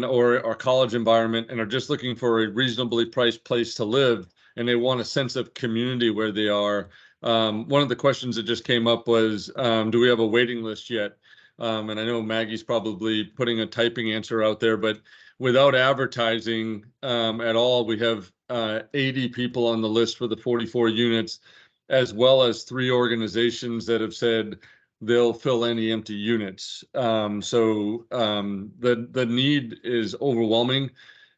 or college environment, and are just looking for a reasonably priced place to live, and they want a sense of community where they are. One of the questions that just came up was, do we have a waiting list yet? And I know Maggie's probably putting a typing answer out there, but without advertising at all, we have 80 people on the list for the 44 units, as well as 3 organizations that have said they'll fill any empty units. So the need is overwhelming.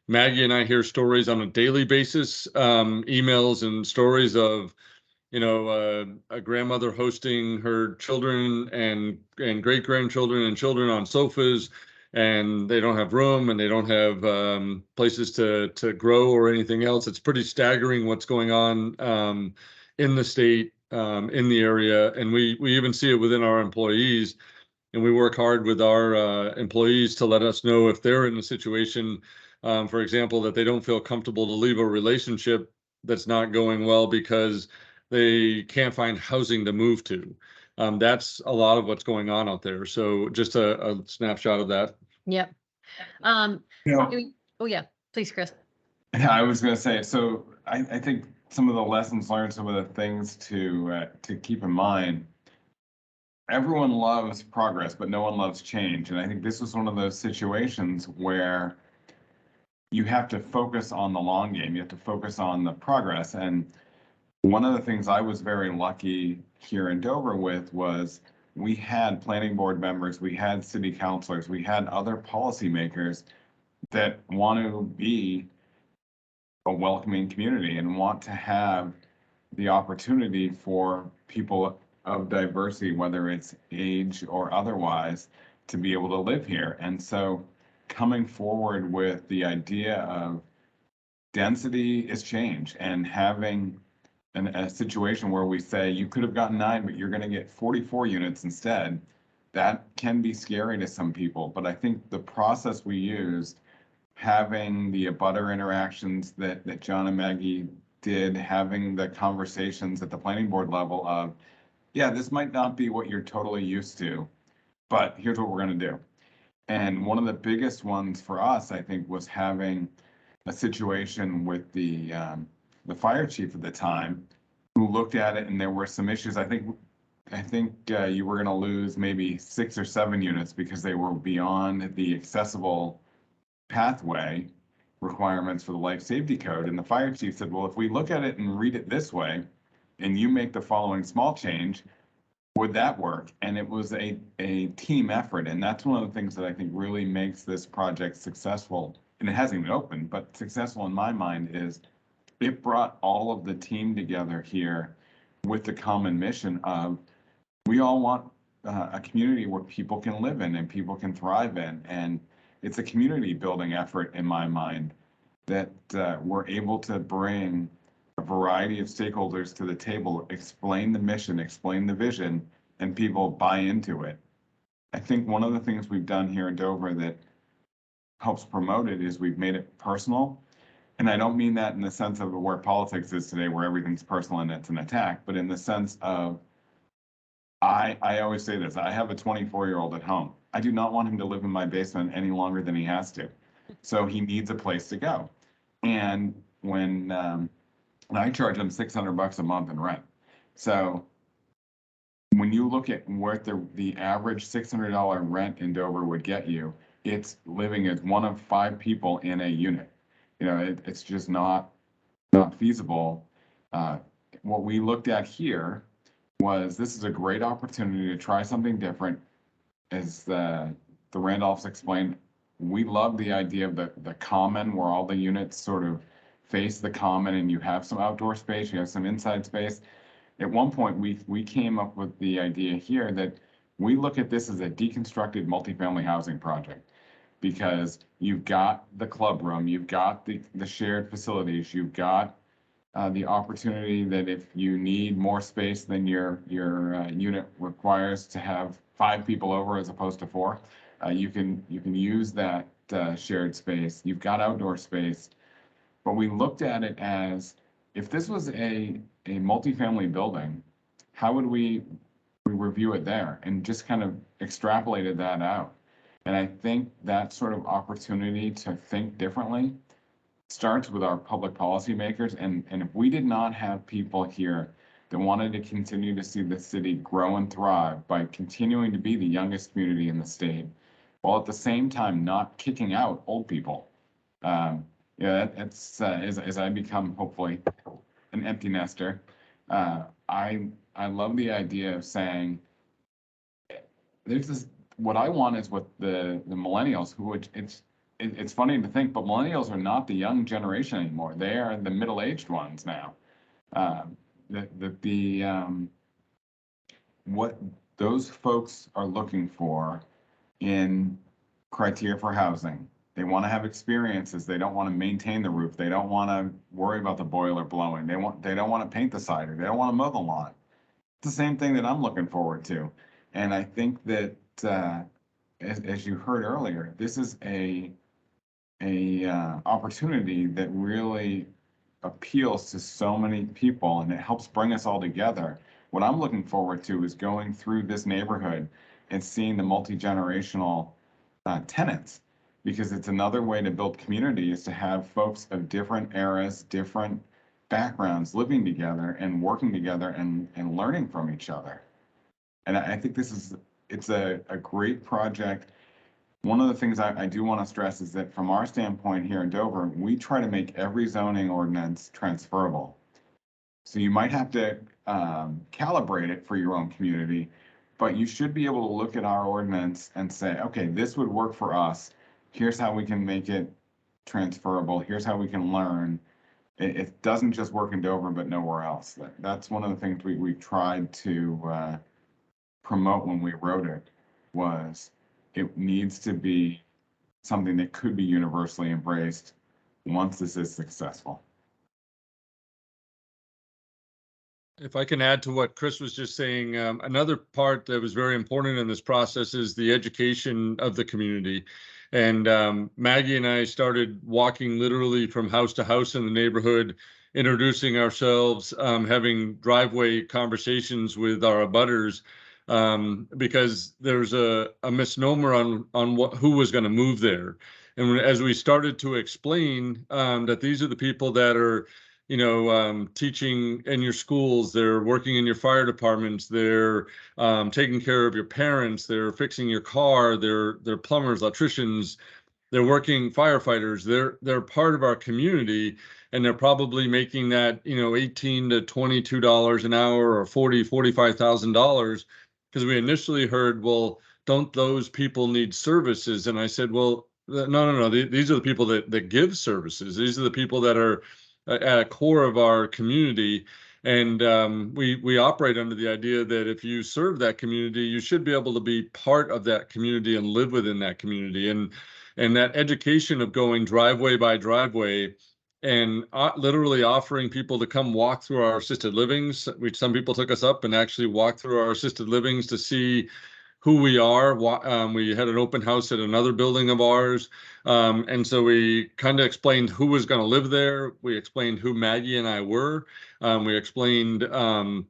Maggie and I hear stories on a daily basis, emails and stories of, a grandmother hosting her children and great grandchildren and children on sofas, and they don't have room and they don't have places to grow or anything else. It's pretty staggering what's going on in the state, in the area, and we even see it within our employees. And we work hard with our employees to let us know if they're in a situation, for example, that they don't feel comfortable to leave a relationship that's not going well because they can't find housing to move to. That's a lot of what's going on out there. So just a snapshot of that. Yep. You know, Oh yeah, please, Chris. Yeah, I was going to say, so I think some of the lessons learned, some of the things to keep in mind. Everyone loves progress, but no one loves change. And I think this was one of those situations where you have to focus on the long game. You have to focus on the progress. And one of the things I was very lucky here in Dover with was we had planning board members, we had city councilors, we had other policymakers that want to be a welcoming community and want to have the opportunity for people of diversity, whether it's age or otherwise, to be able to live here. And so coming forward with the idea of density is change, and having a situation where we say you could have gotten 9, but you're going to get 44 units instead, that can be scary to some people. But I think the process we used, having the abutter interactions that John and Maggie did, having the conversations at the planning board level of, yeah, this might not be what you're totally used to, but here's what we're going to do. And one of the biggest ones for us, I think, was having a situation with the fire chief at the time, who looked at it and there were some issues. I think you were going to lose maybe 6 or 7 units because they were beyond the accessible pathway requirements for the life safety code. And the fire chief said, well, if we look at it and read it this way, and you make the following small change, would that work? And it was a team effort. And that's one of the things that I think really makes this project successful. And it hasn't even opened, but successful in my mind is it brought all of the team together here with the common mission of, we all want a community where people can live in and people can thrive in. And it's a community building effort in my mind that we're able to bring a variety of stakeholders to the table, explain the mission, explain the vision, and people buy into it. I think one of the things we've done here in Dover that helps promote it is we've made it personal. And I don't mean that in the sense of where politics is today, where everything's personal and it's an attack, but in the sense of, I always say this, I have a 24-year-old at home. I do not want him to live in my basement any longer than he has to. So he needs a place to go. And when I charge him $600 a month in rent. So when you look at what the average $600 rent in Dover would get you, it's living as one of 5 people in a unit. It's just not feasible. What we looked at here was, this is a great opportunity to try something different. As the Randolphs explained, we love the idea of the common, where all the units sort of face the common and you have some outdoor space, you have some inside space. At one point, we came up with the idea here that we look at this as a deconstructed multifamily housing project, because you've got the club room, you've got the shared facilities, you've got the opportunity that if you need more space than your unit requires to have 5 people over as opposed to 4, you can use that shared space. You've got outdoor space, but we looked at it as, if this was a multifamily building, how would we review it there, and just kind of extrapolated that out. And I think that sort of opportunity to think differently starts with our public policy makers. And if we did not have people here that wanted to continue to see the city grow and thrive by continuing to be the youngest community in the state, while at the same time not kicking out old people. It's as I become hopefully an empty nester, I love the idea of saying, there's this, what I want is what the millennials, who it's funny to think, but millennials are not the young generation anymore. They are the middle-aged ones now. What those folks are looking for in criteria for housing. They want to have experiences. They don't want to maintain the roof. They don't want to worry about the boiler blowing. They don't want to paint the cider. They don't want to mow the lawn. It's the same thing that I'm looking forward to. And I think that as you heard earlier, this is a opportunity that really appeals to so many people, and it helps bring us all together. What I'm looking forward to is going through this neighborhood and seeing the multi-generational tenants, because it's another way to build community, is to have folks of different eras, different backgrounds living together and working together and learning from each other. And I think it's a great project. One of the things I do want to stress is that from our standpoint here in Dover, we try to make every zoning ordinance transferable. So you might have to calibrate it for your own community, but you should be able to look at our ordinance and say, okay, this would work for us. Here's how we can make it transferable. Here's how we can learn. It doesn't just work in Dover, but nowhere else. That's one of the things we tried to promote when we wrote it, was it needs to be something that could be universally embraced once this is successful. If I can add to what Chris was just saying, another part that was very important in this process is the education of the community. And Maggie and I started walking literally from house to house in the neighborhood, introducing ourselves, having driveway conversations with our abutters, because there's a misnomer on who was going to move there. And as we started to explain that these are the people that are, teaching in your schools, they're working in your fire departments, they're taking care of your parents, they're fixing your car, they're plumbers, electricians, they're working firefighters, they're part of our community, and they're probably making that, $18 to $22 an hour or $45,000. Because we initially heard, well, don't those people need services? And I said, well, no. These are the people that give services. These are the people that are at a core of our community. And we operate under the idea that if you serve that community, you should be able to be part of that community and live within that community. And that education of going driveway by driveway and literally offering people to come walk through our assisted livings. Some people took us up and actually walked through our assisted livings to see who we are. We had an open house at another building of ours. And so we kind of explained who was going to live there. We explained who Maggie and I were. We explained the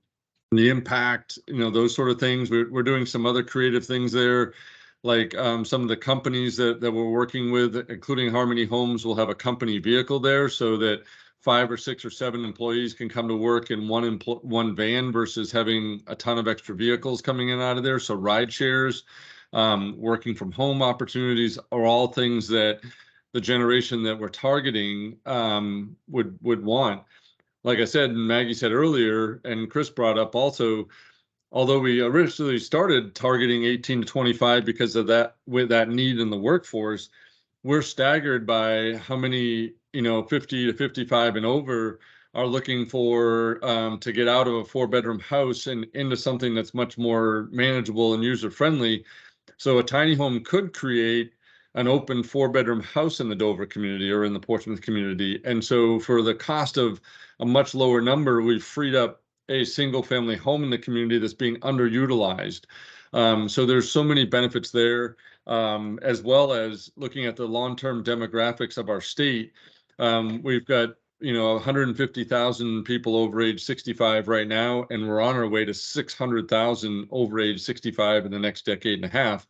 impact, those sort of things. We're doing some other creative things there. Like some of the companies that we're working with, including Harmony Homes, will have a company vehicle there so that 5 or 6 or 7 employees can come to work in one van versus having a ton of extra vehicles coming in and out of there. So ride shares, working from home opportunities are all things that the generation that we're targeting would want. Like I said, and Maggie said earlier, and Chris brought up also, although we originally started targeting 18 to 25 because of that, with that need in the workforce, we're staggered by how many, 50 to 55 and over are looking for to get out of a 4-bedroom house and into something that's much more manageable and user friendly. So a tiny home could create an open 4-bedroom house in the Dover community or in the Portsmouth community. And so for the cost of a much lower number, we've freed up a single family home in the community that's being underutilized. So there's so many benefits there, as well as looking at the long-term demographics of our state. We've got 150,000 people over age 65 right now, and we're on our way to 600,000 over age 65 in the next decade and a half.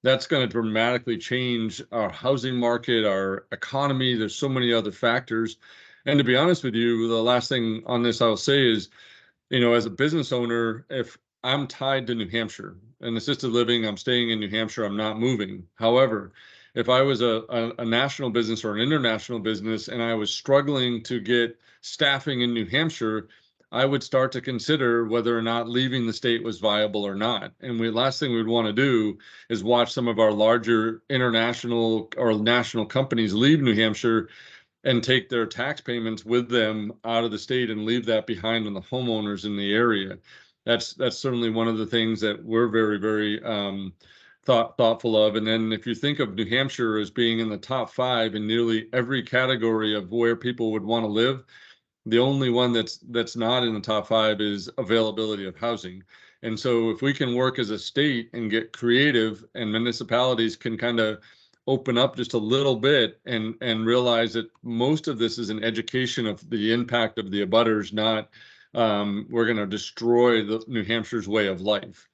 That's going to dramatically change our housing market, our economy. There's so many other factors. And to be honest with you, the last thing on this I'll say is, as a business owner, if I'm tied to New Hampshire and assisted living, I'm staying in New Hampshire, I'm not moving. However, if I was a national business or an international business and I was struggling to get staffing in New Hampshire, I would start to consider whether or not leaving the state was viable or not. And the last thing we'd want to do is watch some of our larger international or national companies leave New Hampshire and take their tax payments with them out of the state and leave that behind on the homeowners in the area. That's certainly one of the things that we're very, very thoughtful of. And then if you think of New Hampshire as being in the top 5 in nearly every category of where people would want to live, the only one that's not in the top 5 is availability of housing. And so if we can work as a state and get creative, and municipalities can kind of open up just a little bit and realize that most of this is an education of the impact of the abutters, not we're going to destroy the New Hampshire's way of life.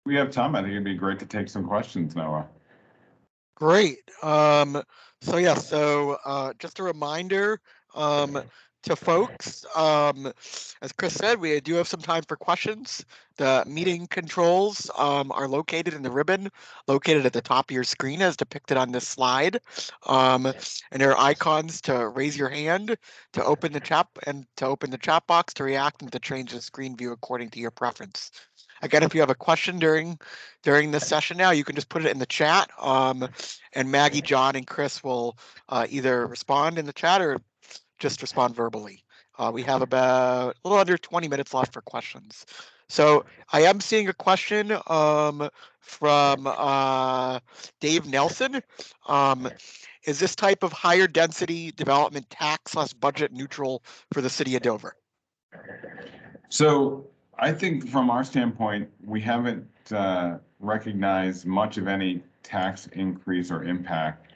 We have time. I think it'd be great to take some questions, Noah. Great. So just a reminder to folks, as Chris said, we do have some time for questions. The meeting controls are located in the ribbon located at the top of your screen as depicted on this slide. And there are icons to raise your hand, to open the chat, and to open the chat box, to react, and to change the screen view according to your preference. Again, if you have a question during this session now, you can just put it in the chat, and Maggie, John, and Chris will either respond in the chat or just respond verbally. We have about a little under 20 minutes left for questions. So I am seeing a question from Dave Nelson. Is this type of higher density development tax/budget neutral for the city of Dover? So I think from our standpoint, we haven't recognized much of any tax increase or impact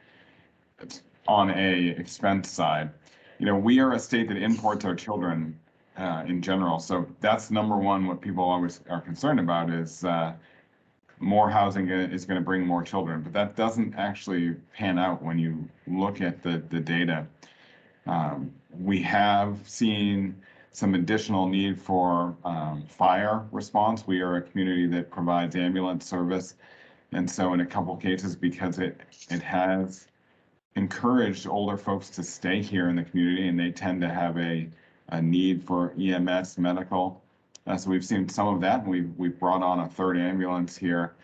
on a expense side. We are a state that imports our children in general. So that's number one, what people always are concerned about is more housing is going to bring more children, but that doesn't actually pan out when you look at the data. We have seen some additional need for fire response. We are a community that provides ambulance service. And so in a couple of cases, because it has encouraged older folks to stay here in the community, and they tend to have a need for EMS medical. So we've seen some of that, and we've brought on a 3rd ambulance here.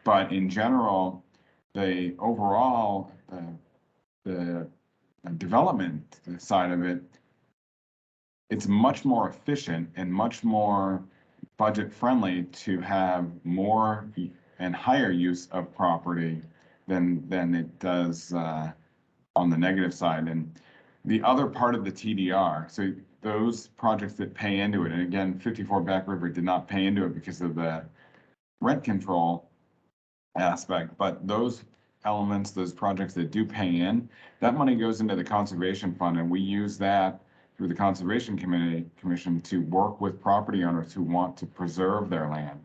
But in general, the overall, the development side of it, it's much more efficient and much more budget friendly to have more and higher use of property than it does on the negative side. And the other part of the TDR, so those projects that pay into it, and again, 54 Back River did not pay into it because of the rent control aspect, but those elements, those projects that do pay in, that money goes into the conservation fund, and we use that through the Conservation Commission to work with property owners who want to preserve their land.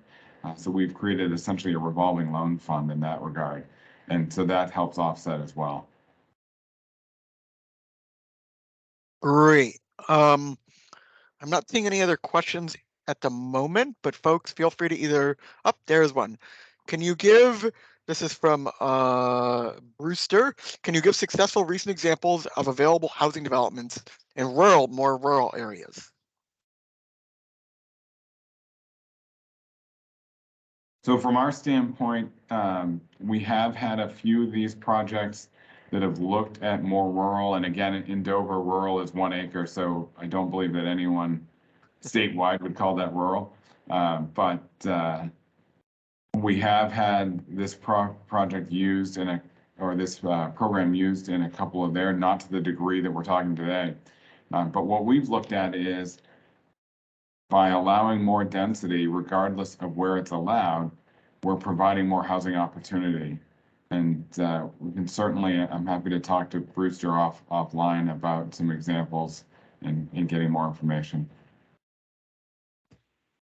So we've created essentially a revolving loan fund in that regard. And so that helps offset as well. Great. I'm not seeing any other questions at the moment, but folks, feel free to either, there's one. Can you give, this is from Brewster, can you give successful recent examples of available housing developments in more rural areas? So from our standpoint, we have had a few of these projects that have looked at more rural, and again, in Dover, rural is 1 acre, so I don't believe that anyone statewide would call that rural. But we have had this project used in this program used in a couple of there, not to the degree that we're talking today. But what we've looked at is by allowing more density, regardless of where it's allowed, we're providing more housing opportunity. And we can certainly, I'm happy to talk to Brewster offline about some examples and getting more information.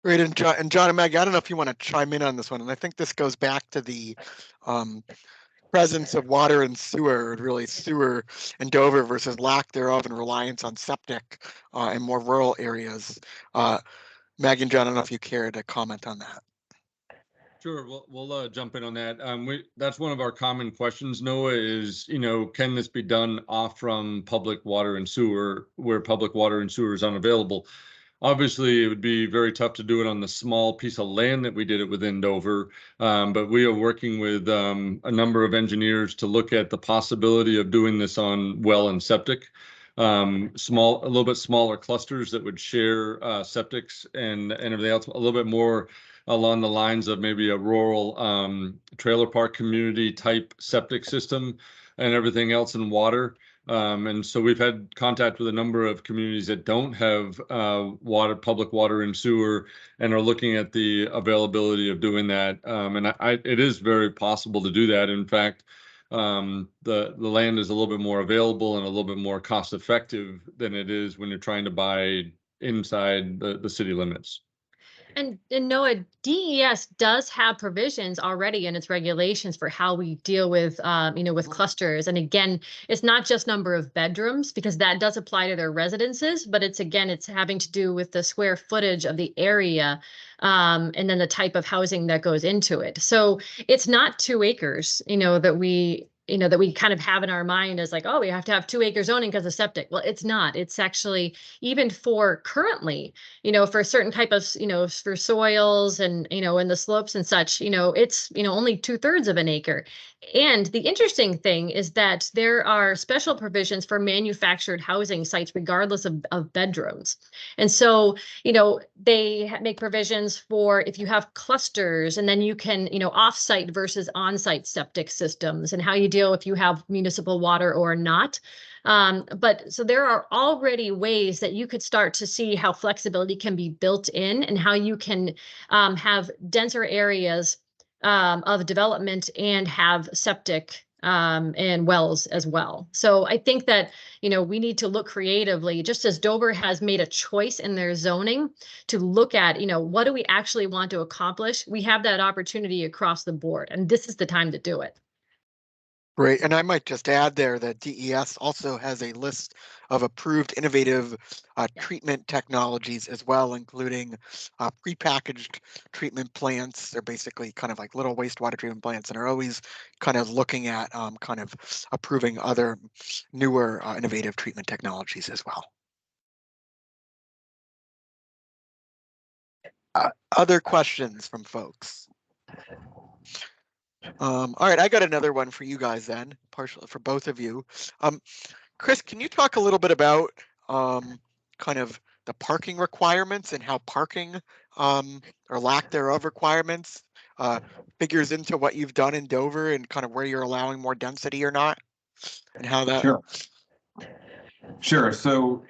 Great, and John and Maggie, I don't know if you want to chime in on this one, and I think this goes back to the presence of water and sewer, really sewer in Dover versus lack thereof and reliance on septic in more rural areas. Maggie and John, I don't know if you care to comment on that. Sure, we'll jump in on that. That's one of our common questions, Noah, is, can this be done off from public water and sewer where public water and sewer is unavailable? Obviously, it would be very tough to do it on the small piece of land that we did it within Dover, but we are working with a number of engineers to look at the possibility of doing this on well and septic. A little bit smaller clusters that would share septics and everything else, a little bit more along the lines of maybe a rural trailer park community type septic system and everything else in water. And so we've had contact with a number of communities that don't have public water and sewer, and are looking at the availability of doing that. And it is very possible to do that. In fact, the land is a little bit more available and a little bit more cost effective than it is when you're trying to buy inside the city limits. And Noah, DES does have provisions already in its regulations for how we deal with, with clusters. And again, it's not just number of bedrooms, because that does apply to their residences, but it's having to do with the square footage of the area, and then the type of housing that goes into it. So it's not 2 acres, that we kind of have in our mind as like, oh, we have to have 2 acre zoning because of septic. Well, it's not. It's actually, even for currently, for certain type of, for soils and, and the slopes and such, it's, only 2/3 of an acre. And the interesting thing is that there are special provisions for manufactured housing sites, regardless of bedrooms. And so, they make provisions for if you have clusters, and then you can, off-site versus on-site septic systems, and how you deal if you have municipal water or not. But so there are already ways that you could start to see how flexibility can be built in, and how you can have denser areas of development and have septic and wells as well. So I think that, we need to look creatively, just as Dover has made a choice in their zoning to look at, what do we actually want to accomplish? We have that opportunity across the board, and this is the time to do it. Great, and I might just add there that DES also has a list of approved innovative treatment technologies as well, including prepackaged treatment plants. They're basically kind of like little wastewater treatment plants, and are always kind of looking at kind of approving other newer innovative treatment technologies as well. Other questions from folks? All right, I got another one for you guys then, partially for both of you. Chris, can you talk a little bit about kind of the parking requirements and how parking or lack thereof requirements figures into what you've done in Dover, and kind of where you're allowing more density or not, and how that? Sure. So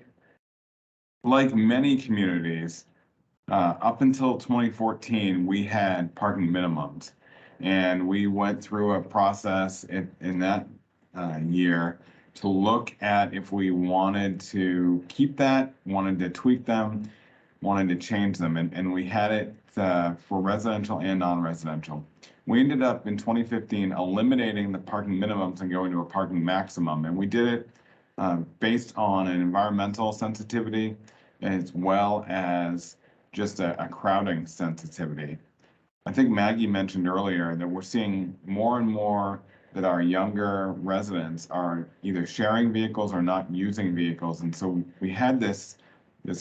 like many communities, up until 2014, we had parking minimums. And we went through a process in that year to look at if we wanted to keep that, wanted to tweak them, wanted to change them. And we had it for residential and non-residential. We ended up in 2015 eliminating the parking minimums and going to a parking maximum. And we did it based on an environmental sensitivity, as well as just a crowding sensitivity. I think Maggie mentioned earlier that we're seeing more and more that our younger residents are either sharing vehicles or not using vehicles. And so we had this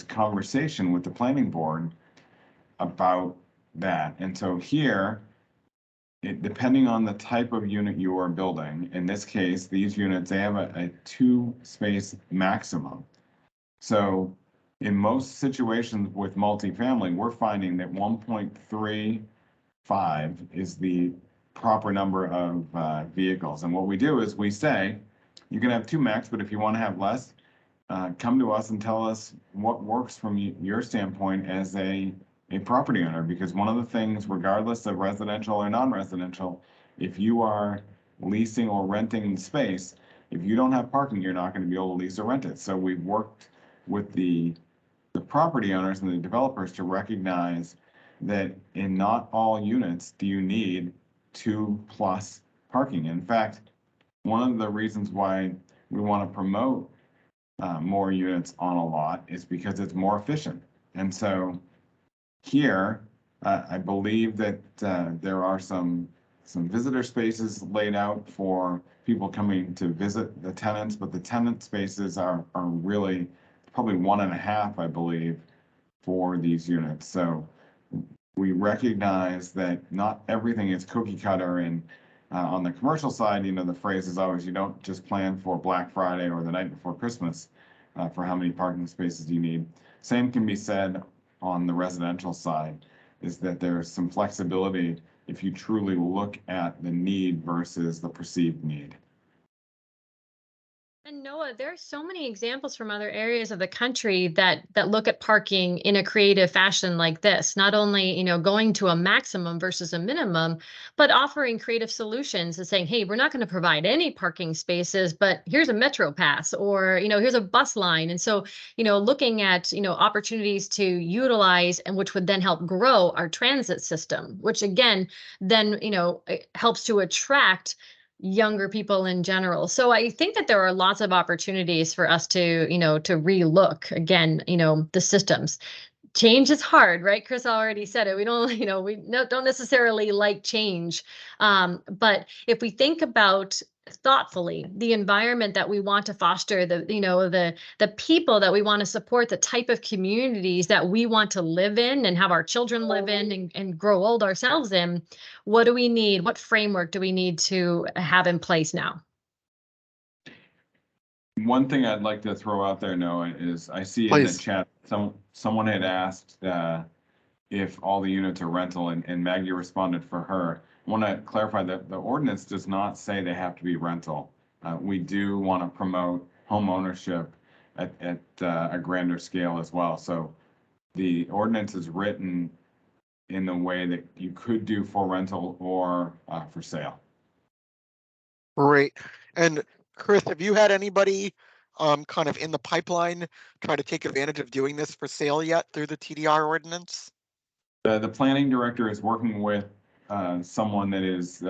conversation with the planning board about that. And so here, depending on the type of unit you are building, in this case, these units, they have a 2-space maximum. So in most situations with multifamily, we're finding that 1.35 is the proper number of vehicles. And what we do is we say, you can have 2 max, but if you want to have less, come to us and tell us what works from your standpoint as a property owner. Because one of the things, regardless of residential or non-residential, if you are leasing or renting space, if you don't have parking, you're not going to be able to lease or rent it. So we've worked with the property owners and the developers to recognize that in not all units do you need 2+ parking. In fact, one of the reasons why we want to promote more units on a lot is because it's more efficient. And so here, I believe that there are some visitor spaces laid out for people coming to visit the tenants, but the tenant spaces are really probably 1.5, I believe, for these units. So we recognize that not everything is cookie cutter, and on the commercial side, the phrase is always, you don't just plan for Black Friday or the night before Christmas for how many parking spaces you need. Same can be said on the residential side, is that there's some flexibility if you truly look at the need versus the perceived need. And Noah, there are so many examples from other areas of the country that look at parking in a creative fashion like this. Not only, going to a maximum versus a minimum, but offering creative solutions and saying, hey, we're not going to provide any parking spaces, but here's a metro pass, or, here's a bus line. And so, looking at, opportunities to utilize, and which would then help grow our transit system, which again, then, it helps to attract younger people in general. So I think that there are lots of opportunities for us to, to relook again, the systems. Change is hard, right? Chris already said it. We don't, don't necessarily like change. But if we think about thoughtfully the environment that we want to foster, the people that we want to support, the type of communities that we want to live in and have our children live in and grow old ourselves in, what do we need? What framework do we need to have in place now? One thing I'd like to throw out there, Noah, is I see in the chat, someone had asked if all the units are rental, and Maggie responded for her. I want to clarify that the ordinance does not say they have to be rental. We do want to promote home ownership at a grander scale as well. So the ordinance is written in the way that you could do for rental or for sale. Great. And Chris, have you had anybody kind of in the pipeline try to take advantage of doing this for sale yet through the TDR ordinance? The planning director is working with someone that is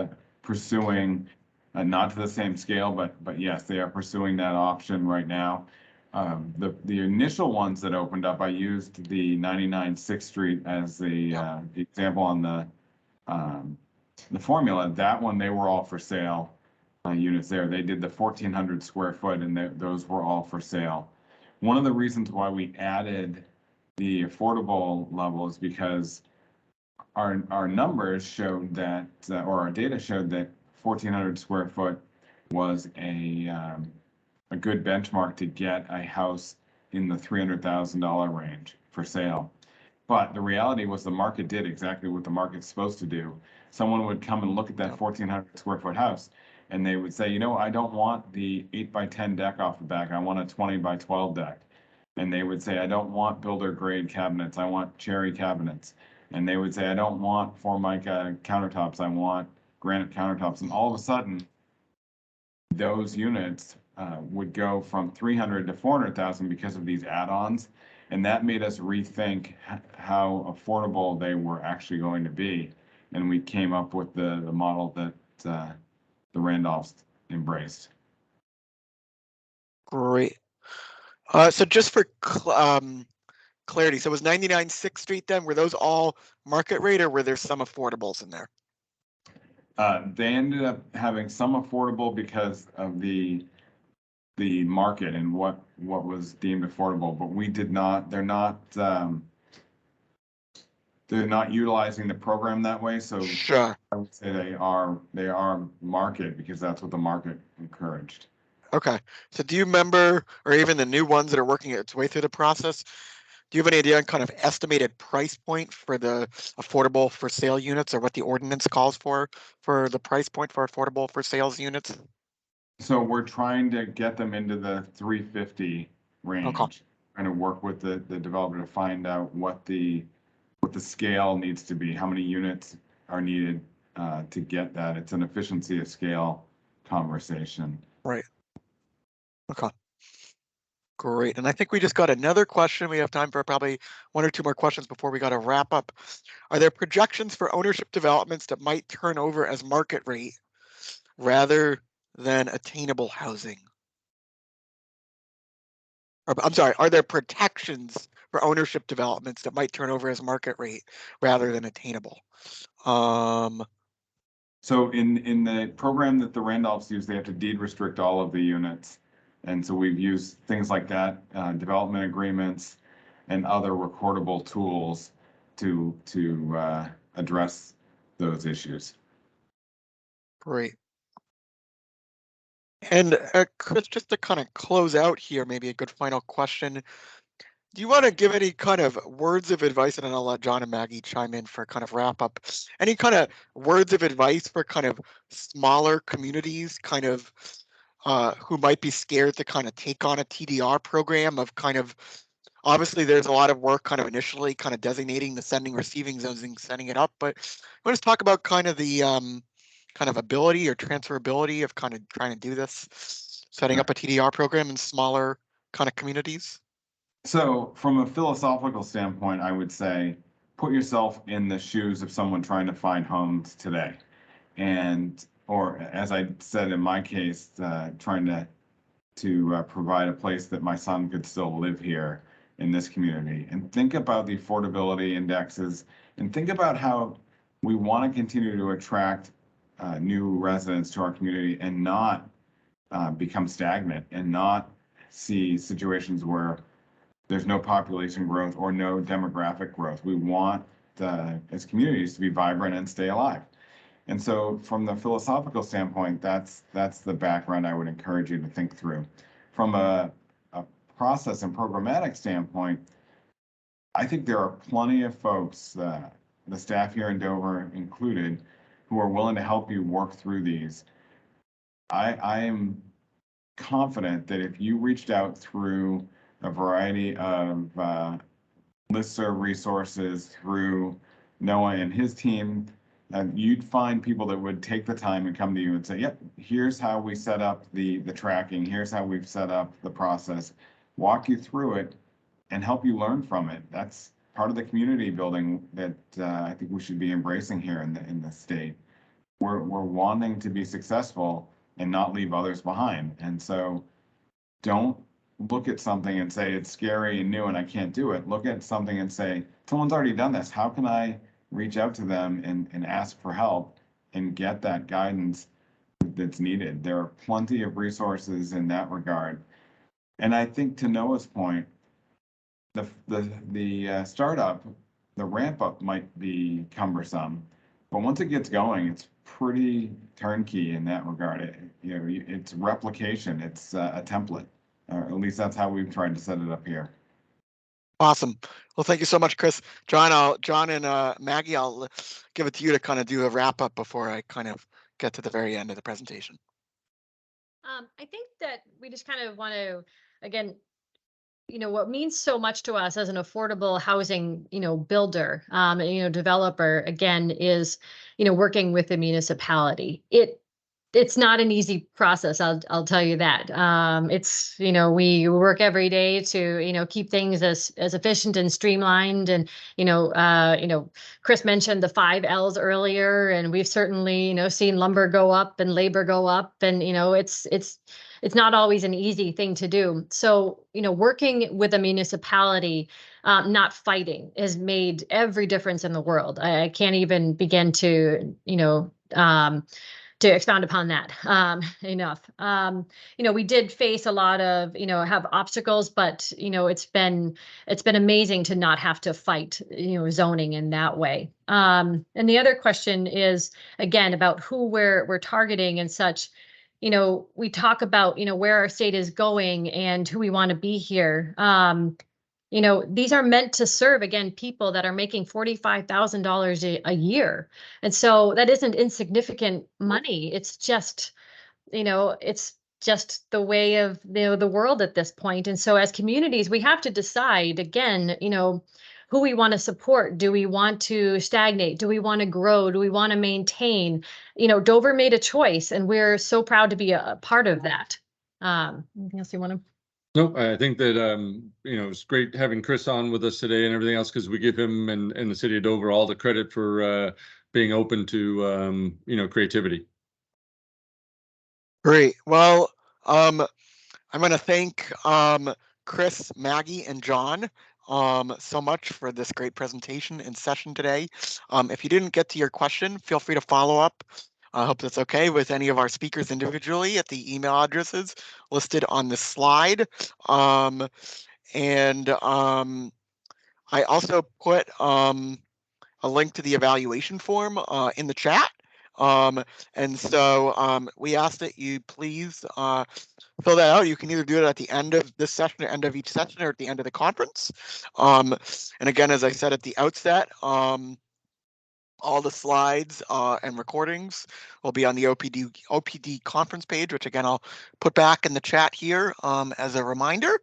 pursuing, not to the same scale, but yes, they are pursuing that option right now. The initial ones that opened up, I used the 99 6th Street as the example on the formula. That one, they were all for sale units there. They did the 1,400 square foot, and those were all for sale. One of the reasons why we added the affordable level is because our numbers showed that, or our data showed that 1,400 square foot was a good benchmark to get a house in the $300,000 range for sale. But the reality was the market did exactly what the market's supposed to do. Someone would come and look at that 1,400 square foot house, and they would say, I don't want the 8x10 deck off the back. I want a 20x12 deck. And they would say, I don't want builder grade cabinets. I want cherry cabinets. And they would say, I don't want Formica countertops. I want granite countertops. And all of a sudden, those units would go from 300 to 400,000 because of these add-ons. And that made us rethink how affordable they were actually going to be. And we came up with the model that the Randolphs embraced. Great. So just for clarity, so was 99 6th Street then? Were those all market rate, or were there some affordables in there? They ended up having some affordable because of the market and what was deemed affordable, but we did not. They're not. they're not utilizing the program that way. So Sure. I would say they are market because that's what the market encouraged. Okay. So do you remember, or even the new ones that are working its way through the process, do you have any idea on kind of estimated price point for the affordable for sale units, or what the ordinance calls for the price point for affordable for sales units? So we're trying to get them into the 350 range, Okay. trying to work with the developer to find out what the scale needs to be, how many units are needed to get that. It's an efficiency of scale conversation. Right. Okay. Great. And I think we just got another question. We have time for probably one or two more questions before we got to wrap up. Are there projections for ownership developments that might turn over as market rate rather than attainable housing? Or, I'm sorry, are there protections for ownership developments that might turn over as market rate rather than attainable? So in the program that the Randolphs use, they have to deed restrict all of the units. And so we've used things like that, development agreements and other recordable tools to address those issues. Great. And Chris, just to kind of close out here, maybe a good final question. Do you want to give any kind of words of advice, and then I'll let John and Maggie chime in for kind of wrap up, any kind of words of advice for kind of smaller communities, kind of who might be scared to kind of take on a TDR program of kind of, obviously there's a lot of work kind of initially kind of designating the sending receiving zones and setting it up, but I want to talk about kind of the kind of ability or transferability of kind of trying to do this, setting up a TDR program in smaller kind of communities. So from a philosophical standpoint, I would say put yourself in the shoes of someone trying to find homes today. And, or as I said in my case, trying to provide a place that my son could still live here in this community. And think about the affordability indexes and think about how we want to continue to attract new residents to our community and not become stagnant and not see situations where there's no population growth or no demographic growth. We want as communities to be vibrant and stay alive. And so from the philosophical standpoint, that's the background I would encourage you to think through. From a process and programmatic standpoint, I think there are plenty of folks, the staff here in Dover included, who are willing to help you work through these. I am confident that if you reached out through a variety of listserv resources, through Noah and his team, you'd find people that would take the time and come to you and say, yep, here's how we set up the tracking, here's how we've set up the process, walk you through it and help you learn from it. That's part of the community building that I think we should be embracing here in the state. We're wanting to be successful and not leave others behind. And so don't look at something and say it's scary and new and I can't do it. Look at something and say, someone's already done this. How can I reach out to them and ask for help and get that guidance that's needed? There are plenty of resources in that regard. And I think to Noah's point, the startup, the ramp up might be cumbersome, but once it gets going, it's pretty turnkey in that regard. It's replication, it's a template, or at least that's how we've tried to set it up here. Awesome. Well, thank you so much, Chris. John and Maggie, I'll give it to you to kind of do a wrap up before I kind of get to the very end of the presentation. I think that we just kind of want to, again, what means so much to us as an affordable housing, builder, developer, again, is, working with the municipality. It's not an easy process. I'll tell you that. It's, we work every day to, keep things as efficient and streamlined. And, Chris mentioned the 5 L's earlier, and we've certainly, seen lumber go up and labor go up, and, it's not always an easy thing to do. So, working with a municipality, not fighting, has made every difference in the world. I can't even begin to, to expound upon that enough. We did face a lot of, have obstacles, but, it's been amazing to not have to fight, zoning in that way. And the other question is, again, about who we're targeting and such. We talk about, where our state is going and who we want to be here. These are meant to serve, again, people that are making $45,000 a year. And so that isn't insignificant money. It's just, it's just the way of the world at this point. And so as communities, we have to decide again, who we want to support. Do we want to stagnate? Do we want to grow? Do we want to maintain? Dover made a choice, and we're so proud to be a part of that. Anything else you want to? No, I think that, it's great having Chris on with us today and everything else, because we give him and the city of Dover all the credit for being open to, creativity. Great. Well, I'm going to thank Chris, Maggie, and John so much for this great presentation and session today. If you didn't get to your question, feel free to follow up. I hope that's okay with any of our speakers individually at the email addresses listed on the slide. I also put a link to the evaluation form in the chat. And so we ask that you please fill that out. You can either do it at the end of this session, or end of each session, or at the end of the conference. And again, as I said at the outset, all the slides and recordings will be on the OPD conference page, which again, I'll put back in the chat here as a reminder.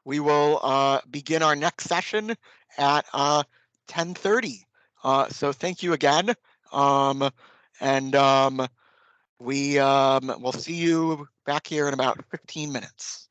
We will begin our next session at 10:30. So thank you again. We'll see you back here in about 15 minutes.